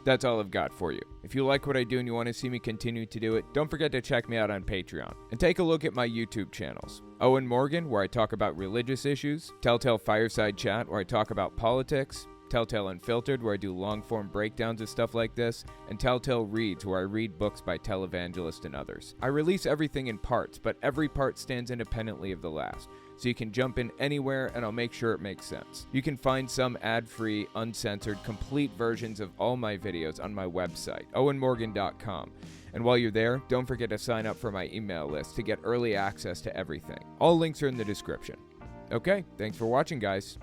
That's all I've got for you. If you like what I do and you want to see me continue to do it, don't forget to check me out on Patreon. And take a look at my YouTube channels. Owen Morgan, where I talk about religious issues. Telltale Fireside Chat, where I talk about politics. Telltale Unfiltered, where I do long-form breakdowns of stuff like this. And Telltale Reads, where I read books by televangelists and others. I release everything in parts, but every part stands independently of the last. So you can jump in anywhere and I'll make sure it makes sense. You can find some ad-free, uncensored, complete versions of all my videos on my website, owenmorgan.com. And while you're there, don't forget to sign up for my email list to get early access to everything. All links are in the description. Okay, thanks for watching, guys.